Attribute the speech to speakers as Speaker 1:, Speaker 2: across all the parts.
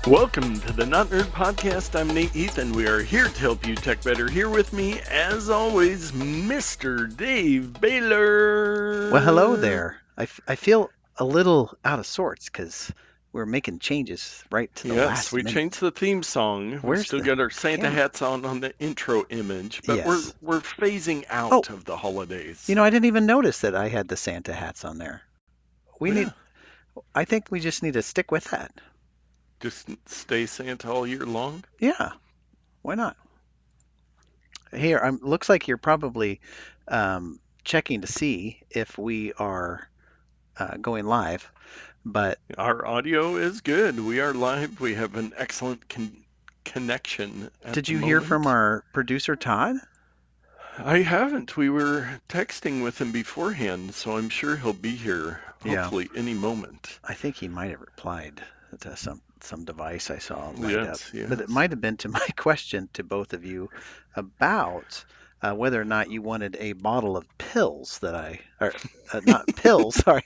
Speaker 1: Welcome to the Not Nerd Podcast. I'm Nate Heath, and we are here to help you tech better. Here with me, as always, Mr. Dave Baylor.
Speaker 2: Well, hello there. I feel a little out of sorts because we're making changes right to the last
Speaker 1: Yes, we
Speaker 2: minute.
Speaker 1: changed the theme song. We
Speaker 2: Where's
Speaker 1: still
Speaker 2: the
Speaker 1: got our Santa
Speaker 2: camera?
Speaker 1: hats on the intro image, but
Speaker 2: Yes.
Speaker 1: we're phasing
Speaker 2: Oh,
Speaker 1: out of the holidays.
Speaker 2: I didn't even notice that I had the Santa hats on there.
Speaker 1: Yeah,
Speaker 2: I think we just need to stick with that.
Speaker 1: just stay Santa all year long.
Speaker 2: Yeah, why not? Here, looks like you're probably checking to see if we are going live, but
Speaker 1: Our audio is good. We are live. We have an excellent connection at
Speaker 2: did
Speaker 1: the
Speaker 2: you hear from
Speaker 1: moment.
Speaker 2: our producer Todd?
Speaker 1: I haven't. We were texting with him beforehand, so I'm sure he'll be here
Speaker 2: Yeah,
Speaker 1: hopefully any moment.
Speaker 2: I think he might have replied to some device I saw light up,
Speaker 1: Yes,
Speaker 2: but it
Speaker 1: yes.
Speaker 2: might have been to my question to both of you about whether or not you wanted a bottle of pills or not pills, sorry,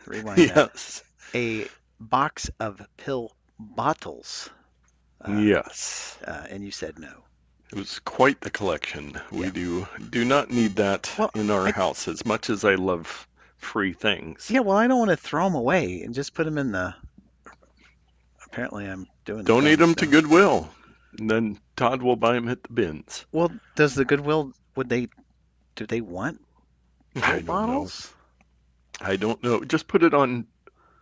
Speaker 2: rewind that,
Speaker 1: Yes.
Speaker 2: a box of pill bottles, uh,
Speaker 1: Yes.
Speaker 2: and you said no.
Speaker 1: It was quite the collection.
Speaker 2: Yeah.
Speaker 1: We do not need that
Speaker 2: Well,
Speaker 1: in our
Speaker 2: I
Speaker 1: house as much as I love free things.
Speaker 2: yeah, well, I don't want to throw them away and just put them in the. Apparently, I'm doing
Speaker 1: Donate
Speaker 2: things
Speaker 1: them to
Speaker 2: now.
Speaker 1: Goodwill, and then Todd will buy them at the bins.
Speaker 2: Well, does the Goodwill do they want pill
Speaker 1: I don't know.
Speaker 2: bottles?
Speaker 1: I don't know. Just put it on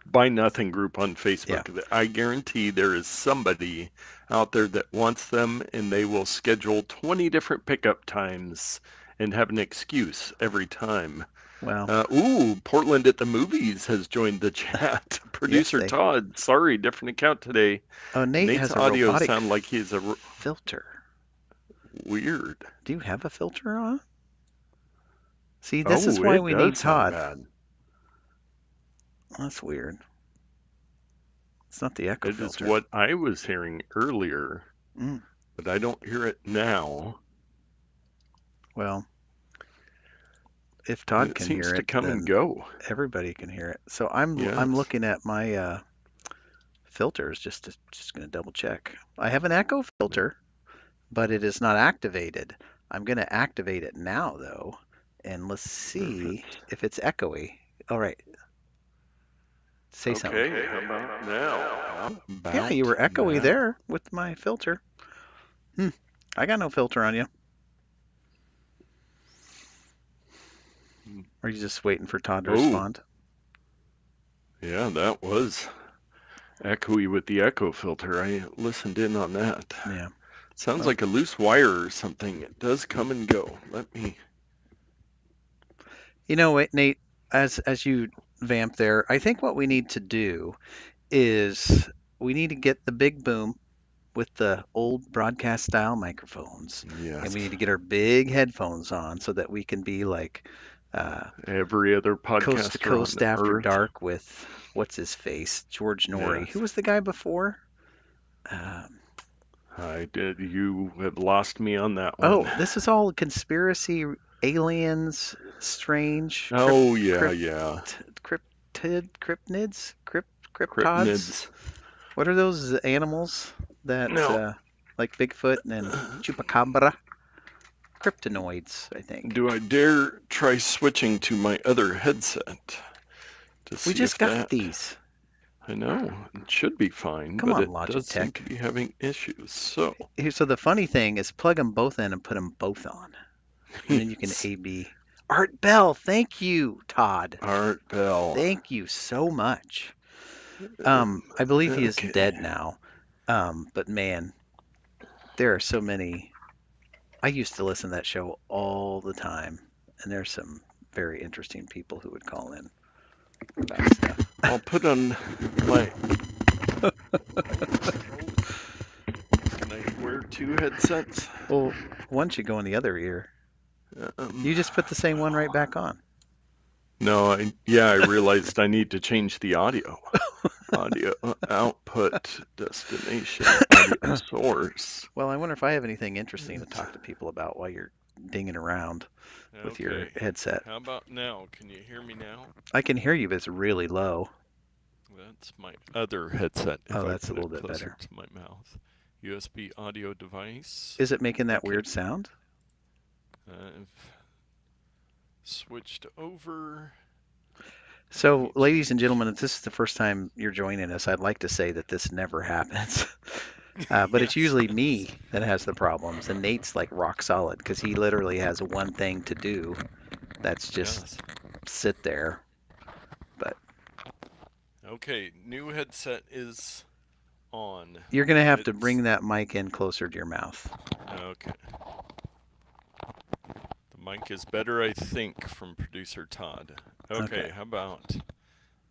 Speaker 1: Buy Nothing group on
Speaker 2: Yeah.
Speaker 1: Facebook. I guarantee there is somebody out there that wants them, and they will schedule 20 different pickup times and have an excuse every time.
Speaker 2: Well,
Speaker 1: Portland at the Movies has joined the chat.
Speaker 2: yes,
Speaker 1: Producer Todd, sorry, different account today.
Speaker 2: Nate
Speaker 1: Nate's
Speaker 2: has a
Speaker 1: audio
Speaker 2: robotic
Speaker 1: sound like he's
Speaker 2: filter.
Speaker 1: weird.
Speaker 2: Do you have a filter on? See, this is
Speaker 1: Oh,
Speaker 2: why
Speaker 1: it
Speaker 2: we need
Speaker 1: does sound
Speaker 2: Todd.
Speaker 1: bad.
Speaker 2: That's weird. It's not the echo
Speaker 1: It is
Speaker 2: filter.
Speaker 1: what I was hearing earlier,
Speaker 2: Mm,
Speaker 1: but I don't hear it now.
Speaker 2: well, if
Speaker 1: And
Speaker 2: Todd
Speaker 1: it
Speaker 2: can
Speaker 1: seems
Speaker 2: hear
Speaker 1: to
Speaker 2: it,
Speaker 1: come and
Speaker 2: then
Speaker 1: go.
Speaker 2: everybody can hear it. So I'm
Speaker 1: Yes.
Speaker 2: looking at my filters just going to double check. I have an echo filter, but it is not activated. I'm going to activate it now though, and let's see
Speaker 1: Perfect.
Speaker 2: if it's echoey. All right, say something.
Speaker 1: Okay, how about now? How
Speaker 2: Yeah, you
Speaker 1: about
Speaker 2: were echoey
Speaker 1: now?
Speaker 2: there with my filter. Hmm. I got no filter on you. Are you just waiting for Todd to
Speaker 1: Oh,
Speaker 2: respond?
Speaker 1: yeah, that was echoey with the echo filter. I listened in on that.
Speaker 2: Yeah.
Speaker 1: Sounds
Speaker 2: Well,
Speaker 1: like a loose wire or something. It does come and go. Let me.
Speaker 2: you know what, Nate, as you vamp there, I think what we need to do is we need to get the big boom with the old broadcast style microphones, and
Speaker 1: Yes.
Speaker 2: we need to get our big headphones on so that we can be like uh,
Speaker 1: Every other
Speaker 2: coast to
Speaker 1: podcaster on
Speaker 2: coast after
Speaker 1: earth.
Speaker 2: dark with what's his face, George Norrie. Who
Speaker 1: Yes.
Speaker 2: was the guy before? Um,
Speaker 1: I did. You have lost me on that one.
Speaker 2: Oh, this is all conspiracy, aliens, strange,
Speaker 1: Oh, yeah, yeah.
Speaker 2: cryptods.
Speaker 1: Cryptids.
Speaker 2: What are those animals that,
Speaker 1: Now,
Speaker 2: like Bigfoot and Chupacabra? Cryptonoids, I think.
Speaker 1: do I dare try switching to my other headset to
Speaker 2: We
Speaker 1: see
Speaker 2: just
Speaker 1: if
Speaker 2: got
Speaker 1: that.
Speaker 2: these.
Speaker 1: I know, it should be fine,
Speaker 2: Come
Speaker 1: but
Speaker 2: on,
Speaker 1: it does seem
Speaker 2: Logitech.
Speaker 1: to be having issues. So,
Speaker 2: So the funny thing is plug them both in and put them both on. And then you can
Speaker 1: yes.
Speaker 2: A/B. Art Bell, thank you, Todd.
Speaker 1: Art Bell.
Speaker 2: Thank you so much. I believe he is
Speaker 1: Okay.
Speaker 2: dead now. But man, there are so many. I used to listen to that show all the time, and there's some very interesting people who would call in about stuff.
Speaker 1: I'll put on my. Can I wear two headsets?
Speaker 2: Well, one should go in the other ear.
Speaker 1: Um,
Speaker 2: You just put the same one right
Speaker 1: well,
Speaker 2: back on.
Speaker 1: no, I realized I need to change the audio. Audio output destination, audio source.
Speaker 2: Well, I wonder if I have anything interesting to talk to people about while you're dinging around with your
Speaker 1: Okay.
Speaker 2: headset.
Speaker 1: How about now? Can you hear me now?
Speaker 2: I can hear you, but it's really low.
Speaker 1: That's my other headset if
Speaker 2: Oh,
Speaker 1: I
Speaker 2: that's a
Speaker 1: put
Speaker 2: little
Speaker 1: it
Speaker 2: bit
Speaker 1: closer
Speaker 2: better.
Speaker 1: to my mouth. USB audio device.
Speaker 2: Is it making that
Speaker 1: Okay.
Speaker 2: weird sound?
Speaker 1: I've switched over. Let
Speaker 2: So,
Speaker 1: me
Speaker 2: ladies and
Speaker 1: change.
Speaker 2: gentlemen, if this is the first time you're joining us, I'd like to say that this never happens. But it's
Speaker 1: Yes,
Speaker 2: usually
Speaker 1: yes.
Speaker 2: me that has the problems, and Nate's like rock solid because he literally has one thing to do. That's just
Speaker 1: Yes.
Speaker 2: sit there. But
Speaker 1: Okay, new headset is on.
Speaker 2: you're gonna have to
Speaker 1: It's
Speaker 2: bring that mic in closer to your mouth.
Speaker 1: okay. The mic is better, I think, from producer Todd.
Speaker 2: Okay.
Speaker 1: Okay, how about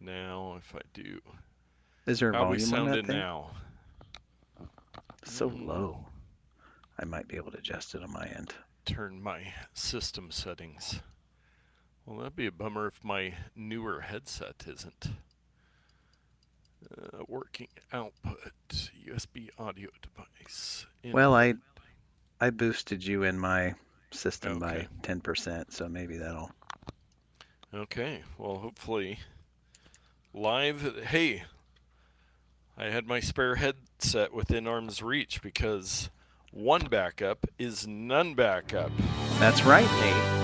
Speaker 1: now if I do?
Speaker 2: Is there a
Speaker 1: How we
Speaker 2: volume on that
Speaker 1: sounding
Speaker 2: thing?
Speaker 1: now?
Speaker 2: So
Speaker 1: Mm,
Speaker 2: low. I might be able to adjust it on my end.
Speaker 1: turn my system settings. Well, that'd be a bummer if my newer headset isn't working. Output USB audio device.
Speaker 2: Well,
Speaker 1: Input.
Speaker 2: I boosted you in my system
Speaker 1: Okay.
Speaker 2: by 10%, so maybe that'll.
Speaker 1: Okay. Well, hopefully live. Hey, I had my spare headset within arm's reach because one backup is none backup.
Speaker 2: That's right, Nate.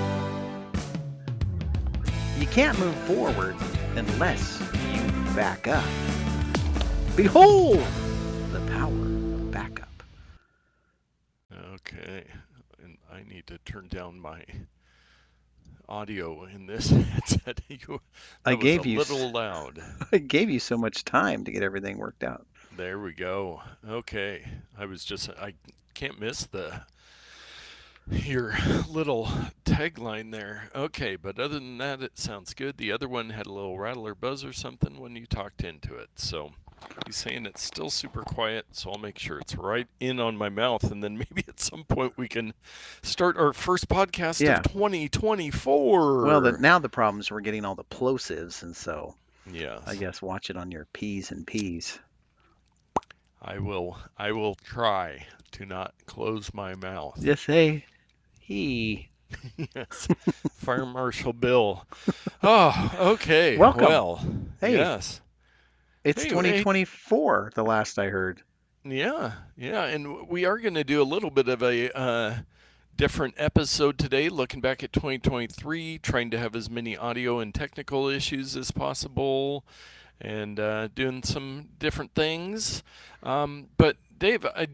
Speaker 2: You can't move forward unless you back up. Behold the power of backup.
Speaker 1: Okay. And I need to turn down my audio in this headset.
Speaker 2: I
Speaker 1: That was a
Speaker 2: gave you
Speaker 1: little loud.
Speaker 2: I gave you so much time to get everything worked out.
Speaker 1: There we go. Okay. I can't miss your little tagline there. Okay, but other than that, it sounds good. The other one had a little rattle or buzz or something when you talked into it. So he's saying it's still super quiet, so I'll make sure it's right in on my mouth, and then maybe at some point we can start our first podcast of
Speaker 2: Yeah.
Speaker 1: 2024.
Speaker 2: Well, now the problem is we're getting all the plosives, and so I
Speaker 1: Yes,
Speaker 2: guess watch it on your P's and P's.
Speaker 1: I will. I will try to not close my mouth.
Speaker 2: Just say he.
Speaker 1: Yes, Fire Marshal Bill. Oh, okay.
Speaker 2: Welcome.
Speaker 1: Well,
Speaker 2: Hey,
Speaker 1: yes.
Speaker 2: it's
Speaker 1: Hey,
Speaker 2: 2024, the last I heard.
Speaker 1: yeah, yeah, and we are going to do a little bit of a different episode today, looking back at 2023, trying to have as many audio and technical issues as possible, and doing some different things. But Dave, I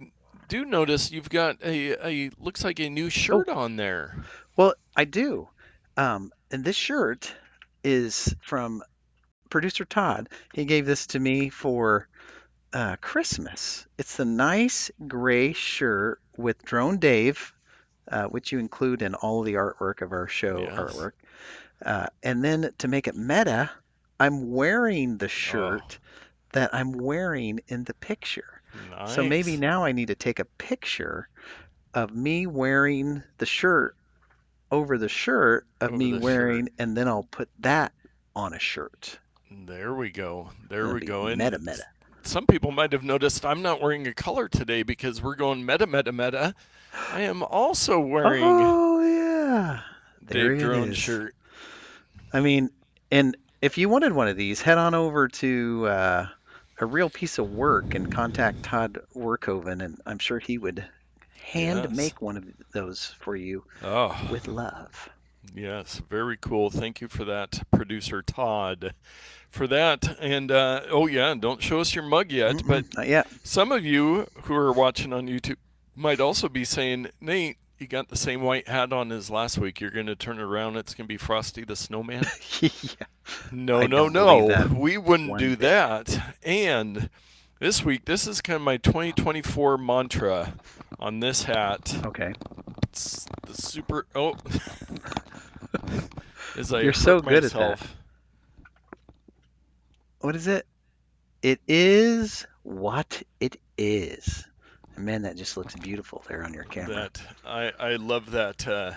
Speaker 1: do notice you've got a looks like a new
Speaker 2: Oh,
Speaker 1: shirt on there.
Speaker 2: well, I do. And this shirt is from producer Todd. He gave this to me for Christmas. It's a nice gray shirt with Drone Dave, which you include in all of the artwork of our show
Speaker 1: Yes.
Speaker 2: artwork. And then to make it meta, I'm wearing the
Speaker 1: Oh,
Speaker 2: shirt that I'm wearing in the picture. So maybe
Speaker 1: nice.
Speaker 2: now I need to take a picture of me wearing the shirt over the shirt of
Speaker 1: Over
Speaker 2: me
Speaker 1: the shirt.
Speaker 2: wearing, and then I'll put that on a shirt.
Speaker 1: There we go. There
Speaker 2: It'll
Speaker 1: we
Speaker 2: be
Speaker 1: go.
Speaker 2: meta
Speaker 1: And
Speaker 2: meta.
Speaker 1: some people might have noticed I'm not wearing a color today because we're going meta, meta, meta. I am also wearing
Speaker 2: Oh yeah, there
Speaker 1: Dave
Speaker 2: it
Speaker 1: Drone
Speaker 2: is.
Speaker 1: shirt.
Speaker 2: I mean, and if you wanted one of these, head on over to a real piece of work and contact Todd Workhoven, and I'm sure he would hand
Speaker 1: Yes.
Speaker 2: make one of those for you
Speaker 1: Oh,
Speaker 2: with love.
Speaker 1: yes. Very cool. Thank you for that, producer Todd, for that. And oh, yeah, don't show us your mug yet. But
Speaker 2: Not yet.
Speaker 1: some of you who are watching on YouTube might also be saying, Nate, you got the same white hat on as last week. You're going to turn around. It's going to be Frosty the Snowman.
Speaker 2: Yeah,
Speaker 1: No,
Speaker 2: I
Speaker 1: no,
Speaker 2: don't believe
Speaker 1: no.
Speaker 2: that
Speaker 1: We wouldn't
Speaker 2: one
Speaker 1: do
Speaker 2: bit.
Speaker 1: that. And this week, this is kind of my 2024 mantra on this hat.
Speaker 2: Okay.
Speaker 1: It's the super. Oh, as I
Speaker 2: You're so
Speaker 1: hurt
Speaker 2: good at that.
Speaker 1: myself.
Speaker 2: What is it? It is what it is. And man, that just looks beautiful there on your camera.
Speaker 1: That I love that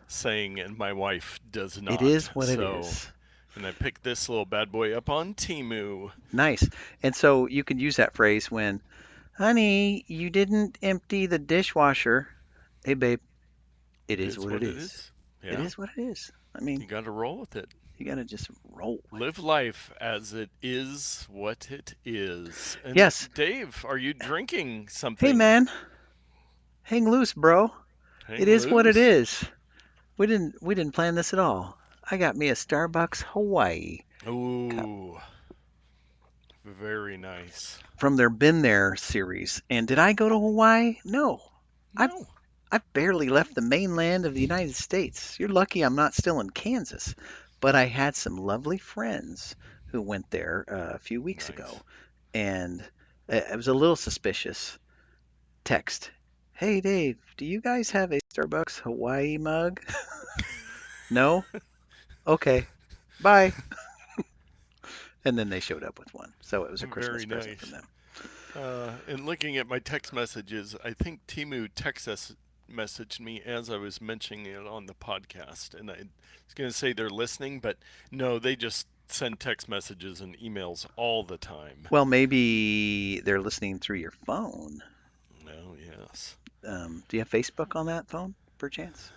Speaker 1: saying, and my wife does
Speaker 2: It
Speaker 1: not.
Speaker 2: is what it
Speaker 1: So,
Speaker 2: is.
Speaker 1: and I picked this little bad boy up on Timu.
Speaker 2: Nice. And so you can use that phrase when, honey, you didn't empty the dishwasher. Hey, babe, it is
Speaker 1: Is
Speaker 2: what it
Speaker 1: what it
Speaker 2: is.
Speaker 1: is.
Speaker 2: It
Speaker 1: Yeah,
Speaker 2: is what it is. I mean,
Speaker 1: you got to roll with it.
Speaker 2: you got to just roll with
Speaker 1: Live
Speaker 2: it.
Speaker 1: life as it is what it is. And
Speaker 2: Yes.
Speaker 1: Dave, are you drinking
Speaker 2: Hey,
Speaker 1: something?
Speaker 2: man, hang loose, bro. It
Speaker 1: Hang
Speaker 2: is what it
Speaker 1: loose.
Speaker 2: is. We didn't plan this at all. I got me a Starbucks Hawaii cup
Speaker 1: Ooh, very nice.
Speaker 2: from their Been There series. And did I go to Hawaii? No. I've
Speaker 1: No,
Speaker 2: I've barely left the mainland of the United States. You're lucky I'm not still in Kansas. But I had some lovely friends who went there a few weeks
Speaker 1: nice.
Speaker 2: ago, and it was a little suspicious. Text, "Hey Dave, do you guys have a Starbucks Hawaii mug?" No? Okay. Bye. And then they showed up with one. So it was a Christmas
Speaker 1: Very
Speaker 2: present from
Speaker 1: nice.
Speaker 2: them.
Speaker 1: And looking at my text messages, I think Timu messaged me as I was mentioning it on the podcast, and I was going to say they're listening, but no, they just send text messages and emails all the time.
Speaker 2: Well, maybe they're listening through your phone.
Speaker 1: Oh yes,
Speaker 2: Do you have Facebook on that phone, perchance?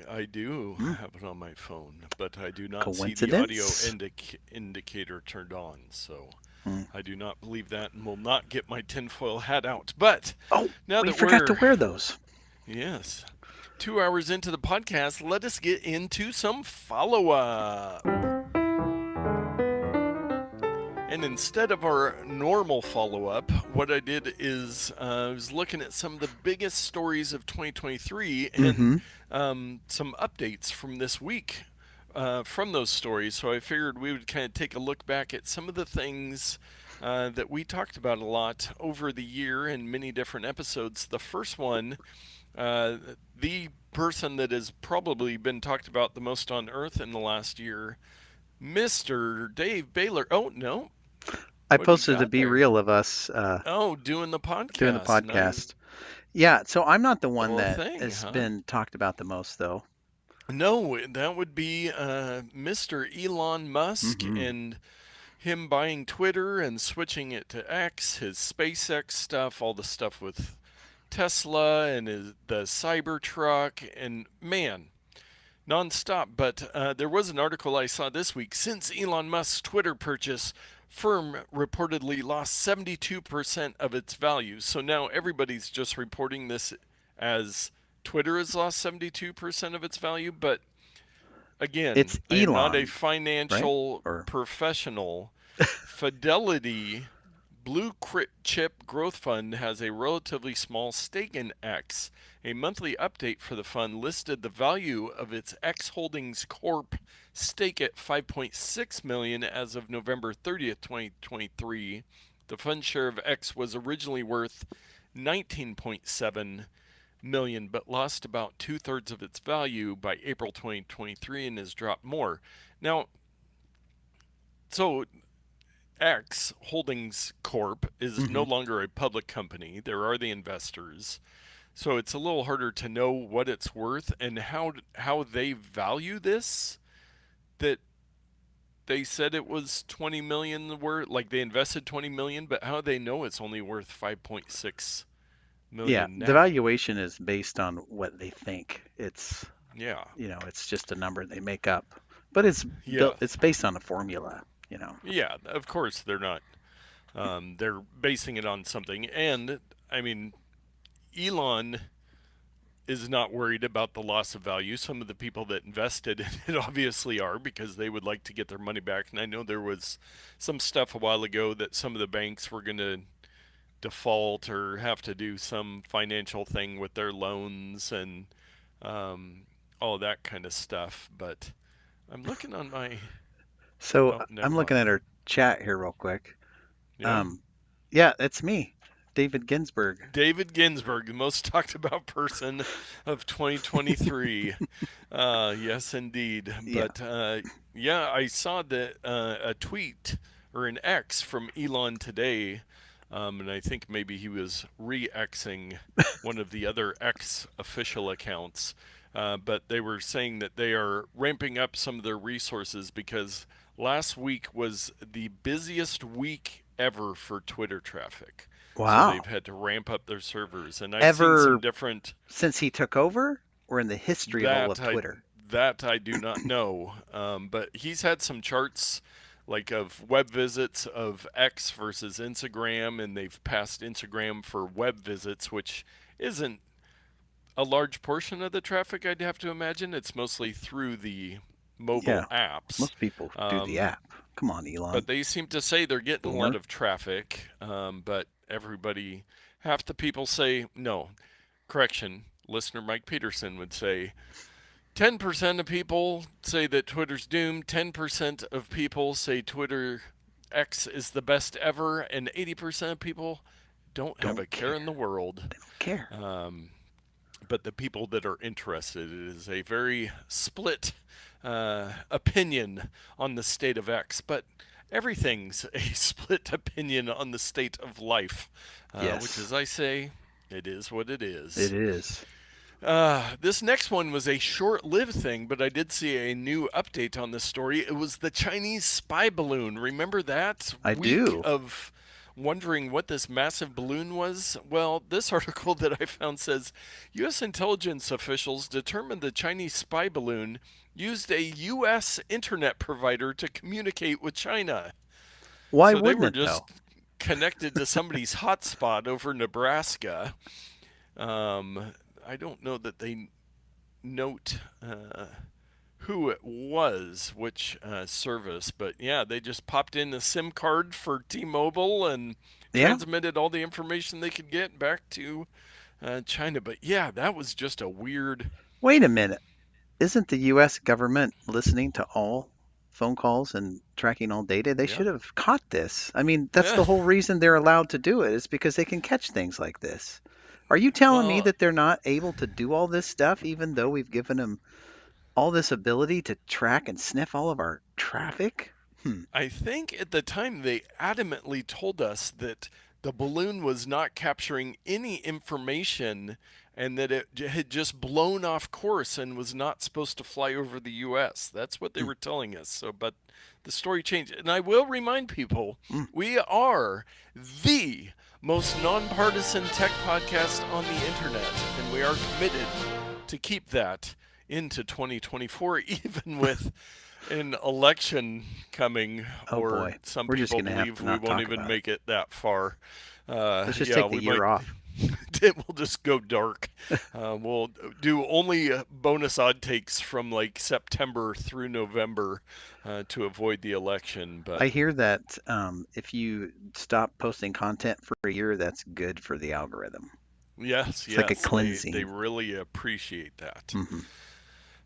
Speaker 1: I do
Speaker 2: Hmm.
Speaker 1: have it on my phone, but I do not see the audio
Speaker 2: Coincidence?
Speaker 1: indicator turned on, so
Speaker 2: Hmm.
Speaker 1: I do not believe that, and will not get my tinfoil hat out. But
Speaker 2: Oh,
Speaker 1: now
Speaker 2: we
Speaker 1: that
Speaker 2: forgot to
Speaker 1: we're
Speaker 2: wear those.
Speaker 1: yes, 2 hours into the podcast, let us get into some follow up. And instead of our normal follow up, what I did is I was looking at some of the biggest stories of 2023 and
Speaker 2: Mm-hmm.
Speaker 1: some updates from this week from those stories. So I figured we would kind of take a look back at some of the things that we talked about a lot over the year in many different episodes. The first one, uh, the person that has probably been talked about the most on Earth in the last year, Mr. Dave Baylor. Oh, no.
Speaker 2: I
Speaker 1: What do you
Speaker 2: posted a
Speaker 1: got
Speaker 2: Be
Speaker 1: there?
Speaker 2: Real of us
Speaker 1: Oh, doing the
Speaker 2: doing the
Speaker 1: podcast. Nice
Speaker 2: podcast. Yeah, so I'm not the one
Speaker 1: little
Speaker 2: that
Speaker 1: thing,
Speaker 2: has
Speaker 1: huh?
Speaker 2: been talked about the most, though.
Speaker 1: No, that would be Mr. Elon Musk
Speaker 2: Mm-hmm.
Speaker 1: and him buying Twitter and switching it to X, his SpaceX stuff, all the stuff with Tesla and the Cybertruck, and man, nonstop. But there was an article I saw this week. Since Elon Musk's Twitter purchase, firm reportedly lost 72% of its value. So now everybody's just reporting this as Twitter has lost 72% of its value. But again,
Speaker 2: It's
Speaker 1: I am not a
Speaker 2: Elon, right?
Speaker 1: financial
Speaker 2: Or
Speaker 1: professional. Fidelity Blue Chip Growth Fund has a relatively small stake in X. A monthly update for the fund listed the value of its X Holdings Corp stake at 5.6 million as of November 30th, 2023. The fund share of X was originally worth 19.7 million but lost about two-thirds of its value by April 2023 and has dropped more. Now, so X Holdings Corp is no
Speaker 2: hmm
Speaker 1: longer a public company. There are the investors. So it's a little harder to know what it's worth and how they value this, that they said it was 20 million worth, like they invested 20 million, but how they know it's only worth 5.6
Speaker 2: yeah,
Speaker 1: million
Speaker 2: the
Speaker 1: now.
Speaker 2: valuation is based on what they think. It's,
Speaker 1: Yeah.
Speaker 2: it's just a number they make up, but it's
Speaker 1: Yeah.
Speaker 2: built. It's based on a formula.
Speaker 1: Yeah, of course they're not. They're basing it on something. And I mean, Elon is not worried about the loss of value. Some of the people that invested in it obviously are, because they would like to get their money back. And I know there was some stuff a while ago that some of the banks were going to default or have to do some financial thing with their loans and um, all that kind of stuff. But I'm looking on my.
Speaker 2: So
Speaker 1: Oh,
Speaker 2: I'm
Speaker 1: never
Speaker 2: looking at
Speaker 1: mind.
Speaker 2: our chat here real quick.
Speaker 1: Yeah.
Speaker 2: Um, yeah, it's me, David Ginsburg.
Speaker 1: David Ginsburg, the most talked about person of 2023. Yes, indeed.
Speaker 2: Yeah.
Speaker 1: But yeah, I saw that a tweet or an X from Elon today, and I think maybe he was re-Xing one of the other X official accounts. But they were saying that they are ramping up some of their resources because last week was the busiest week ever for Twitter traffic. So
Speaker 2: Wow.
Speaker 1: they've had to ramp up their servers. And I've seen some
Speaker 2: Ever
Speaker 1: different
Speaker 2: since he took over, or in the history of all
Speaker 1: that
Speaker 2: of
Speaker 1: I
Speaker 2: Twitter?
Speaker 1: That I do not know. But he's had some charts like of web visits of X versus Instagram, and they've passed Instagram for web visits, which isn't a large portion of the traffic, I'd have to imagine. It's mostly through the
Speaker 2: Yeah,
Speaker 1: mobile apps.
Speaker 2: most people do the
Speaker 1: Um,
Speaker 2: app. Come on, Elon.
Speaker 1: but they seem to say they're getting a lot
Speaker 2: Boomer.
Speaker 1: of traffic. But everybody, half the people say no. Correction, listener Mike Peterson would say 10% of people say that Twitter's doomed, 10% of people say Twitter X is the best ever, and 80% of people don't have
Speaker 2: Don't
Speaker 1: a care in
Speaker 2: care.
Speaker 1: the world.
Speaker 2: They don't care.
Speaker 1: Um, but the people that are interested, it is a very split opinion on the state of X. But everything's a split opinion on the state of life, which,
Speaker 2: Yes,
Speaker 1: as I say, it is what it
Speaker 2: it
Speaker 1: is.
Speaker 2: is.
Speaker 1: This next one was a short lived thing, but I did see a new update on this story. It was the Chinese spy balloon. Remember that
Speaker 2: I
Speaker 1: week
Speaker 2: do.
Speaker 1: of wondering what this massive balloon was? Well, this article that I found says U.S. intelligence officials determined the Chinese spy balloon used a U.S. internet provider to communicate with China.
Speaker 2: Why
Speaker 1: So they
Speaker 2: wouldn't
Speaker 1: were
Speaker 2: it though?
Speaker 1: just connected to somebody's hotspot over Nebraska. Um, I don't know that they note who it was, which service, but yeah, they just popped in a SIM card for T-Mobile and
Speaker 2: Yeah.
Speaker 1: transmitted all the information they could get back to China. But yeah, that was just a weird.
Speaker 2: Wait a minute. Isn't the U.S. government listening to all phone calls and tracking all data? They
Speaker 1: Yeah,
Speaker 2: should have caught this. I mean, that's
Speaker 1: yeah.
Speaker 2: the whole reason they're allowed to do it, is because they can catch things like this. Are you telling me
Speaker 1: Well,
Speaker 2: that they're not able to do all this stuff, even though we've given them all this ability to track and sniff all of our traffic? Hmm.
Speaker 1: I think at the time they adamantly told us that the balloon was not capturing any information and that it had just blown off course and was not supposed to fly over the US. That's what they
Speaker 2: Hmm.
Speaker 1: were telling us. So, but the story changed. And I will remind people
Speaker 2: Hmm.
Speaker 1: we are the most nonpartisan tech podcast on the internet, and we are committed to keep that into 2024, even with an election coming,
Speaker 2: Oh
Speaker 1: or
Speaker 2: boy,
Speaker 1: some
Speaker 2: we're just
Speaker 1: people
Speaker 2: gonna have
Speaker 1: believe
Speaker 2: to
Speaker 1: we
Speaker 2: not
Speaker 1: won't
Speaker 2: talk
Speaker 1: even
Speaker 2: about it.
Speaker 1: make it that far.
Speaker 2: Let's just
Speaker 1: Yeah,
Speaker 2: take the
Speaker 1: we might.
Speaker 2: year off.
Speaker 1: It will just go dark. We'll do only bonus odd takes from like September through November to avoid the election. But
Speaker 2: I hear that if you stop posting content for a year, that's good for the algorithm.
Speaker 1: yes,
Speaker 2: It's like a
Speaker 1: yes, they
Speaker 2: cleansing.
Speaker 1: really appreciate that.
Speaker 2: Hmm.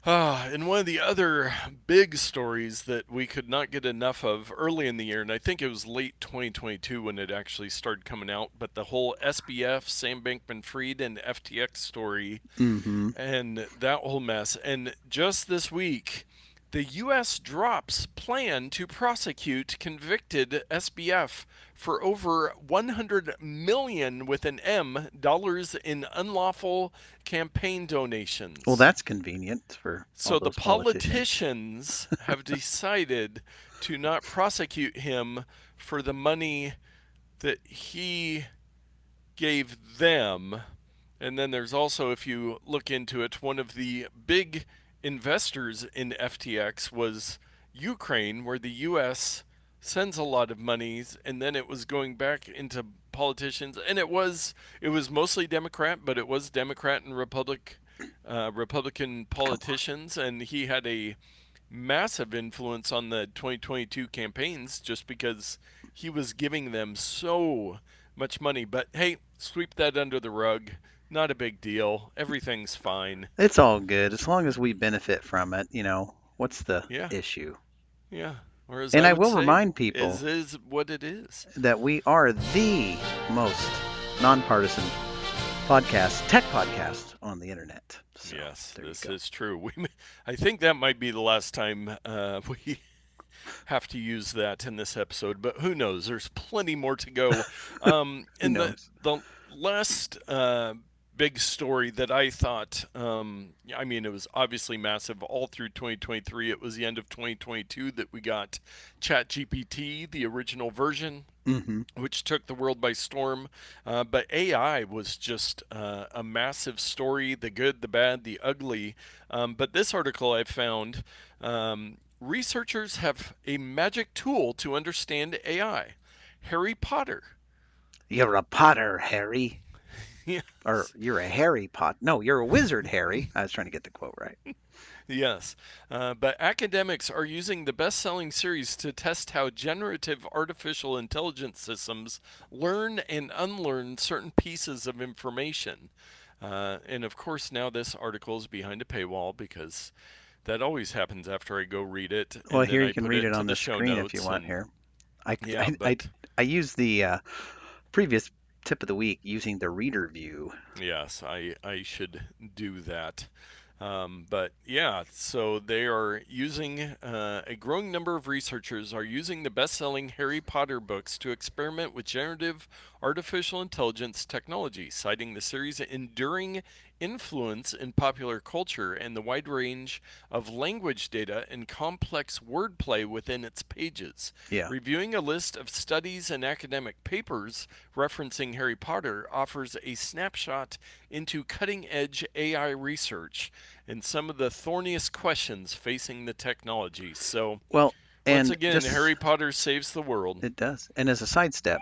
Speaker 1: And one of the other big stories that we could not get enough of early in the year, and I think it was late 2022 when it actually started coming out, but the whole SBF, Sam Bankman Fried, and FTX story
Speaker 2: Hmm.
Speaker 1: and that whole mess. And just this week, the U.S. drops plan to prosecute convicted SBF for over 100 million with an M dollars in unlawful campaign
Speaker 2: Well,
Speaker 1: donations.
Speaker 2: that's convenient for all
Speaker 1: So the
Speaker 2: those politicians.
Speaker 1: politicians have decided to not prosecute him for the money that he gave them. And then there's also, if you look into it, one of the big investors in FTX was Ukraine, where the U.S. sends a lot of monies, and then it was going back into politicians, and it was mostly Democrat, but it was Democrat and Republican
Speaker 2: Come on.
Speaker 1: politicians, and he had a massive influence on the 2022 campaigns just because he was giving them so much money. But hey, sweep that under the rug. Not a big deal. Everything's fine.
Speaker 2: It's all good as long as we benefit from it. What's the
Speaker 1: Yeah,
Speaker 2: issue?
Speaker 1: yeah. Or as
Speaker 2: And
Speaker 1: I
Speaker 2: I
Speaker 1: would
Speaker 2: will
Speaker 1: say,
Speaker 2: remind people
Speaker 1: is what it is.
Speaker 2: that we are the most nonpartisan tech podcast on the internet. So
Speaker 1: Yes,
Speaker 2: there you
Speaker 1: this
Speaker 2: go.
Speaker 1: is true. I think that might be the last time we have to use that in this episode, but who knows? There's plenty more to go.
Speaker 2: Who
Speaker 1: And
Speaker 2: knows?
Speaker 1: the last big story that I thought, I mean, it was obviously massive all through 2023. It was the end of 2022 that we got ChatGPT, the original version,
Speaker 2: Hmm.
Speaker 1: which took the world by storm. But AI was just a massive story, the good, the bad, the ugly. But this article I found, researchers have a magic tool to understand AI. Harry Potter.
Speaker 2: You're a Potter, Harry. Or
Speaker 1: Yes.
Speaker 2: you're a Harry Potter. No, you're a wizard, Harry. I was trying to get the quote right.
Speaker 1: Yes, but academics are using the best selling series to test how generative artificial intelligence systems learn and unlearn certain pieces of information. And of course, now this article is behind a paywall because that always happens after I go read it
Speaker 2: Well,
Speaker 1: and then
Speaker 2: here you
Speaker 1: I
Speaker 2: can
Speaker 1: put
Speaker 2: read
Speaker 1: it
Speaker 2: it
Speaker 1: into
Speaker 2: on
Speaker 1: the
Speaker 2: the
Speaker 1: show
Speaker 2: screen if you
Speaker 1: notes.
Speaker 2: want
Speaker 1: And
Speaker 2: here. I,
Speaker 1: yeah,
Speaker 2: I, I,
Speaker 1: but
Speaker 2: I use the previous tip of the week using the reader view.
Speaker 1: yes, I should do that. But yeah, so they are using, a growing number of researchers are using the best selling Harry Potter books to experiment with generative artificial intelligence technology, citing the series' enduring influence in popular culture and the wide range of language data and complex wordplay within its pages.
Speaker 2: Yeah.
Speaker 1: Reviewing a list of studies and academic papers referencing Harry Potter offers a snapshot into cutting edge AI research and some of the thorniest questions facing the technology. So,
Speaker 2: Well,
Speaker 1: once
Speaker 2: and
Speaker 1: again,
Speaker 2: just
Speaker 1: Harry Potter saves the world.
Speaker 2: it does. And as a sidestep,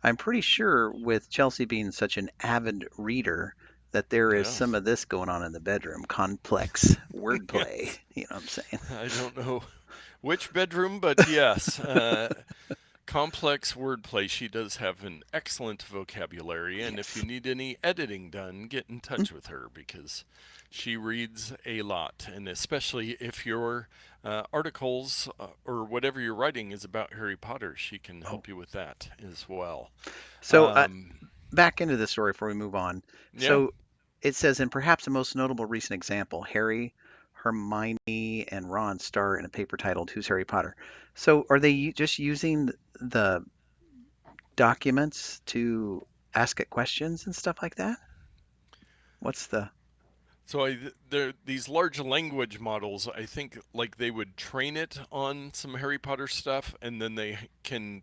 Speaker 2: I'm pretty sure with Chelsea being such an avid reader that there is some
Speaker 1: Yes.
Speaker 2: of this going on in the bedroom. Complex wordplay.
Speaker 1: Yes.
Speaker 2: You know what I'm saying?
Speaker 1: I don't know which bedroom, but yes. Complex wordplay. She does have an excellent vocabulary, and if you
Speaker 2: Yes.
Speaker 1: need any editing done, get in touch with her because she reads a lot, and especially if your articles or whatever you're writing is about Harry Potter, she can
Speaker 2: Oh,
Speaker 1: help you with that as well.
Speaker 2: so
Speaker 1: Um,
Speaker 2: back into the story before we move on.
Speaker 1: yeah.
Speaker 2: So it says, and perhaps the most notable recent example, Harry, Hermione, and Ron star in a paper titled "Who's Harry Potter?" So are they just using the documents to ask it questions and stuff like that? What's the?
Speaker 1: So these large language models, I think, like they would train it on some Harry Potter stuff, and then they can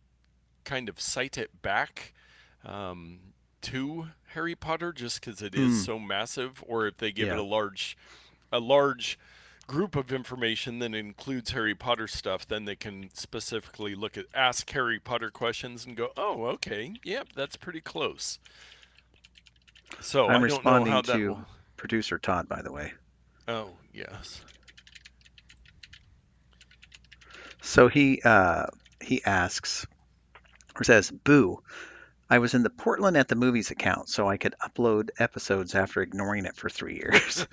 Speaker 1: kind of cite it back um, to Harry Potter just because it is
Speaker 2: Hmm.
Speaker 1: so massive, or if they give it
Speaker 2: Yeah.
Speaker 1: a large group of information that includes Harry Potter stuff, then they can specifically ask Harry Potter questions and go, oh, okay, yep, that's pretty close. So
Speaker 2: I'm
Speaker 1: I don't know
Speaker 2: responding
Speaker 1: how that
Speaker 2: to
Speaker 1: will.
Speaker 2: producer Todd, by the way.
Speaker 1: Oh, yes.
Speaker 2: So he asks or says, "Boo! I was in the Portland at the Movies account, so I could upload episodes after ignoring it for 3 years.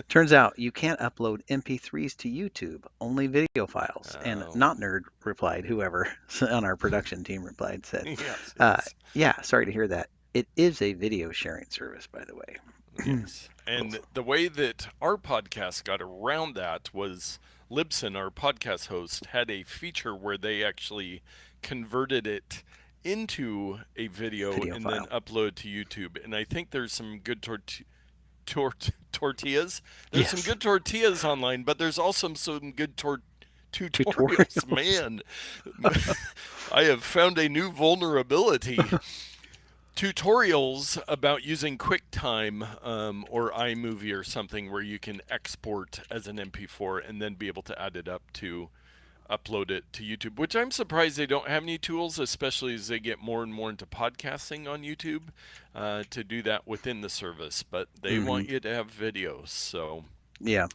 Speaker 2: Turns out you can't upload MP3s to YouTube, only video files." And
Speaker 1: Oh,
Speaker 2: Not Nerd replied, whoever on our production team replied, said,
Speaker 1: yes, yes.
Speaker 2: "Yeah, sorry to hear that. It is a video sharing service, by the way."
Speaker 1: Yes. And the way that our podcast got around that was Libsyn, our podcast host, had a feature where they actually converted it into a video
Speaker 2: Video
Speaker 1: and then
Speaker 2: file.
Speaker 1: upload to YouTube. And I think there's some good tortillas. There's some
Speaker 2: Yes.
Speaker 1: good tortillas online, but there's also some good tutorials.
Speaker 2: Tutorials.
Speaker 1: Man, I have found a new vulnerability. Tutorials about using QuickTime or iMovie or something where you can export as an MP4 and then be able to add it up to upload it to YouTube, which I'm surprised they don't have any tools, especially as they get more and more into podcasting on YouTube, to do that within the service. But they
Speaker 2: Hmm.
Speaker 1: want you to have videos. So,
Speaker 2: Yeah.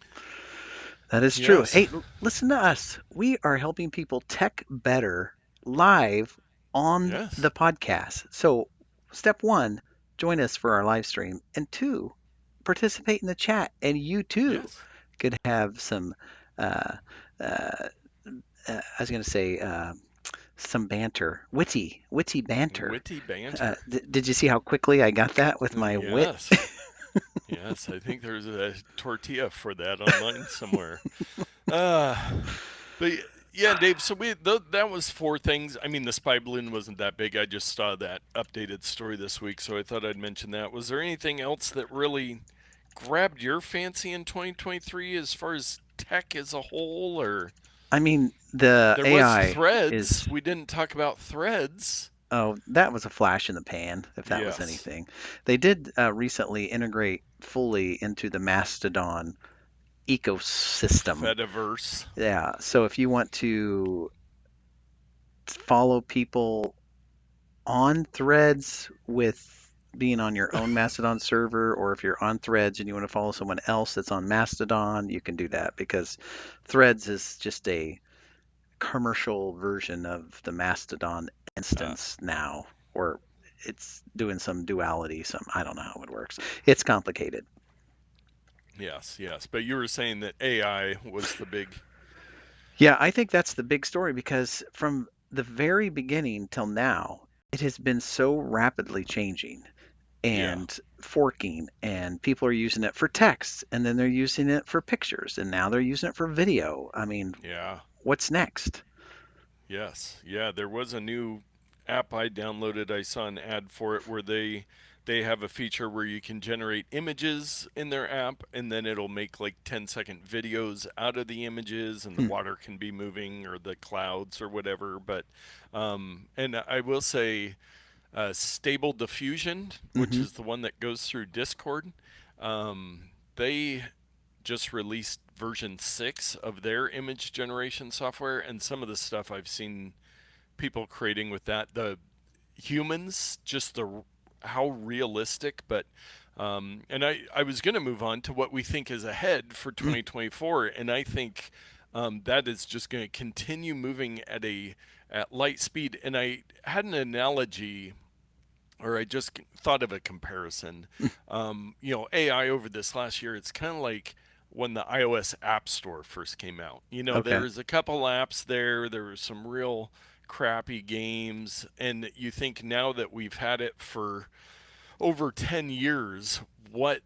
Speaker 2: That is true.
Speaker 1: yes.
Speaker 2: Hey, listen to us. We are helping people tech better live on
Speaker 1: Yes.
Speaker 2: the podcast. So, step one, join us for our live stream. And two, participate in the chat. And you too
Speaker 1: Yes.
Speaker 2: could have some, uh, uh, I was going to say, some banter, witty banter.
Speaker 1: Witty banter.
Speaker 2: Did you see how quickly I got that with my wit?
Speaker 1: Yes. Yes. I think there's a tortilla for that online somewhere. Uh, but Yeah, Dave. So that was four things. I mean, the spy balloon wasn't that big. I just saw that updated story this week, so I thought I'd mention that. Was there anything else that really grabbed your fancy in 2023 as far as tech as a whole, or
Speaker 2: I mean, the
Speaker 1: there was
Speaker 2: AI
Speaker 1: Threads?
Speaker 2: is,
Speaker 1: We didn't talk about Threads.
Speaker 2: oh, that was a flash in the pan, if that was
Speaker 1: Yes,
Speaker 2: anything. They did recently integrate fully into the Mastodon ecosystem.
Speaker 1: Fediverse.
Speaker 2: Yeah, so if you want to follow people on Threads with being on your own Mastodon server, or if you're on Threads and you want to follow someone else that's on Mastodon, you can do that because Threads is just a commercial version of the Mastodon
Speaker 1: Uh,
Speaker 2: instance now, or it's doing some duality, some I don't know how it works. It's complicated.
Speaker 1: yes, yes. But you were saying that AI was the big.
Speaker 2: Yeah, I think that's the big story because from the very beginning till now, it has been so rapidly changing
Speaker 1: Yeah,
Speaker 2: and forking, and people are using it for text, and then they're using it for pictures, and now they're using it for video. I mean,
Speaker 1: yeah.
Speaker 2: what's next?
Speaker 1: Yes, yeah, there was a new app I downloaded. I saw an ad for it where they have a feature where you can generate images in their app and then it'll make like 10-second videos out of the images and the
Speaker 2: Hmm.
Speaker 1: water can be moving or the clouds or whatever. But and I will say Stable Diffusion, which
Speaker 2: Hmm.
Speaker 1: is the one that goes through Discord, they just released version 6 of their image generation software, and some of the stuff I've seen people creating with that, the humans, just the how realistic, but and I was going to move on to what we think is ahead for
Speaker 2: Mm.
Speaker 1: 2024, and I think that is just going to continue moving at light speed. And I had an analogy, or I just thought of a comparison. AI over this last year, it's kind of like when the iOS App Store first came out. There
Speaker 2: Okay.
Speaker 1: was a couple apps there. There were some real crappy games, and you think now that we've had it for over 10 years, what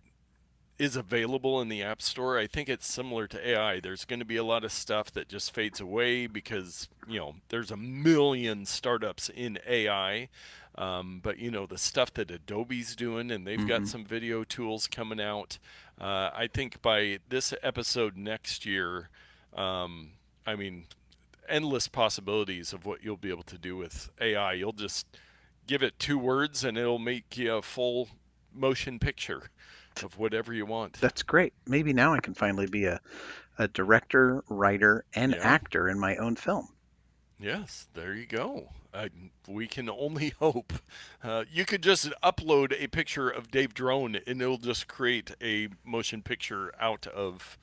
Speaker 1: is available in the App Store, I think it's similar to AI. There's going to be a lot of stuff that just fades away because, there's a million startups in AI. But, the stuff that Adobe's doing, and they've got
Speaker 2: Hmm.
Speaker 1: some video tools coming out. I think by this episode next year, um, I mean, endless possibilities of what you'll be able to do with AI. You'll just give it two words and it'll make you a full motion picture of whatever you want.
Speaker 2: That's great. Maybe now I can finally be a director, writer, and
Speaker 1: Yeah.
Speaker 2: actor in my own film.
Speaker 1: Yes. There you go. We can only hope. You could just upload a picture of Dave Drone, and it'll just create a motion picture out of.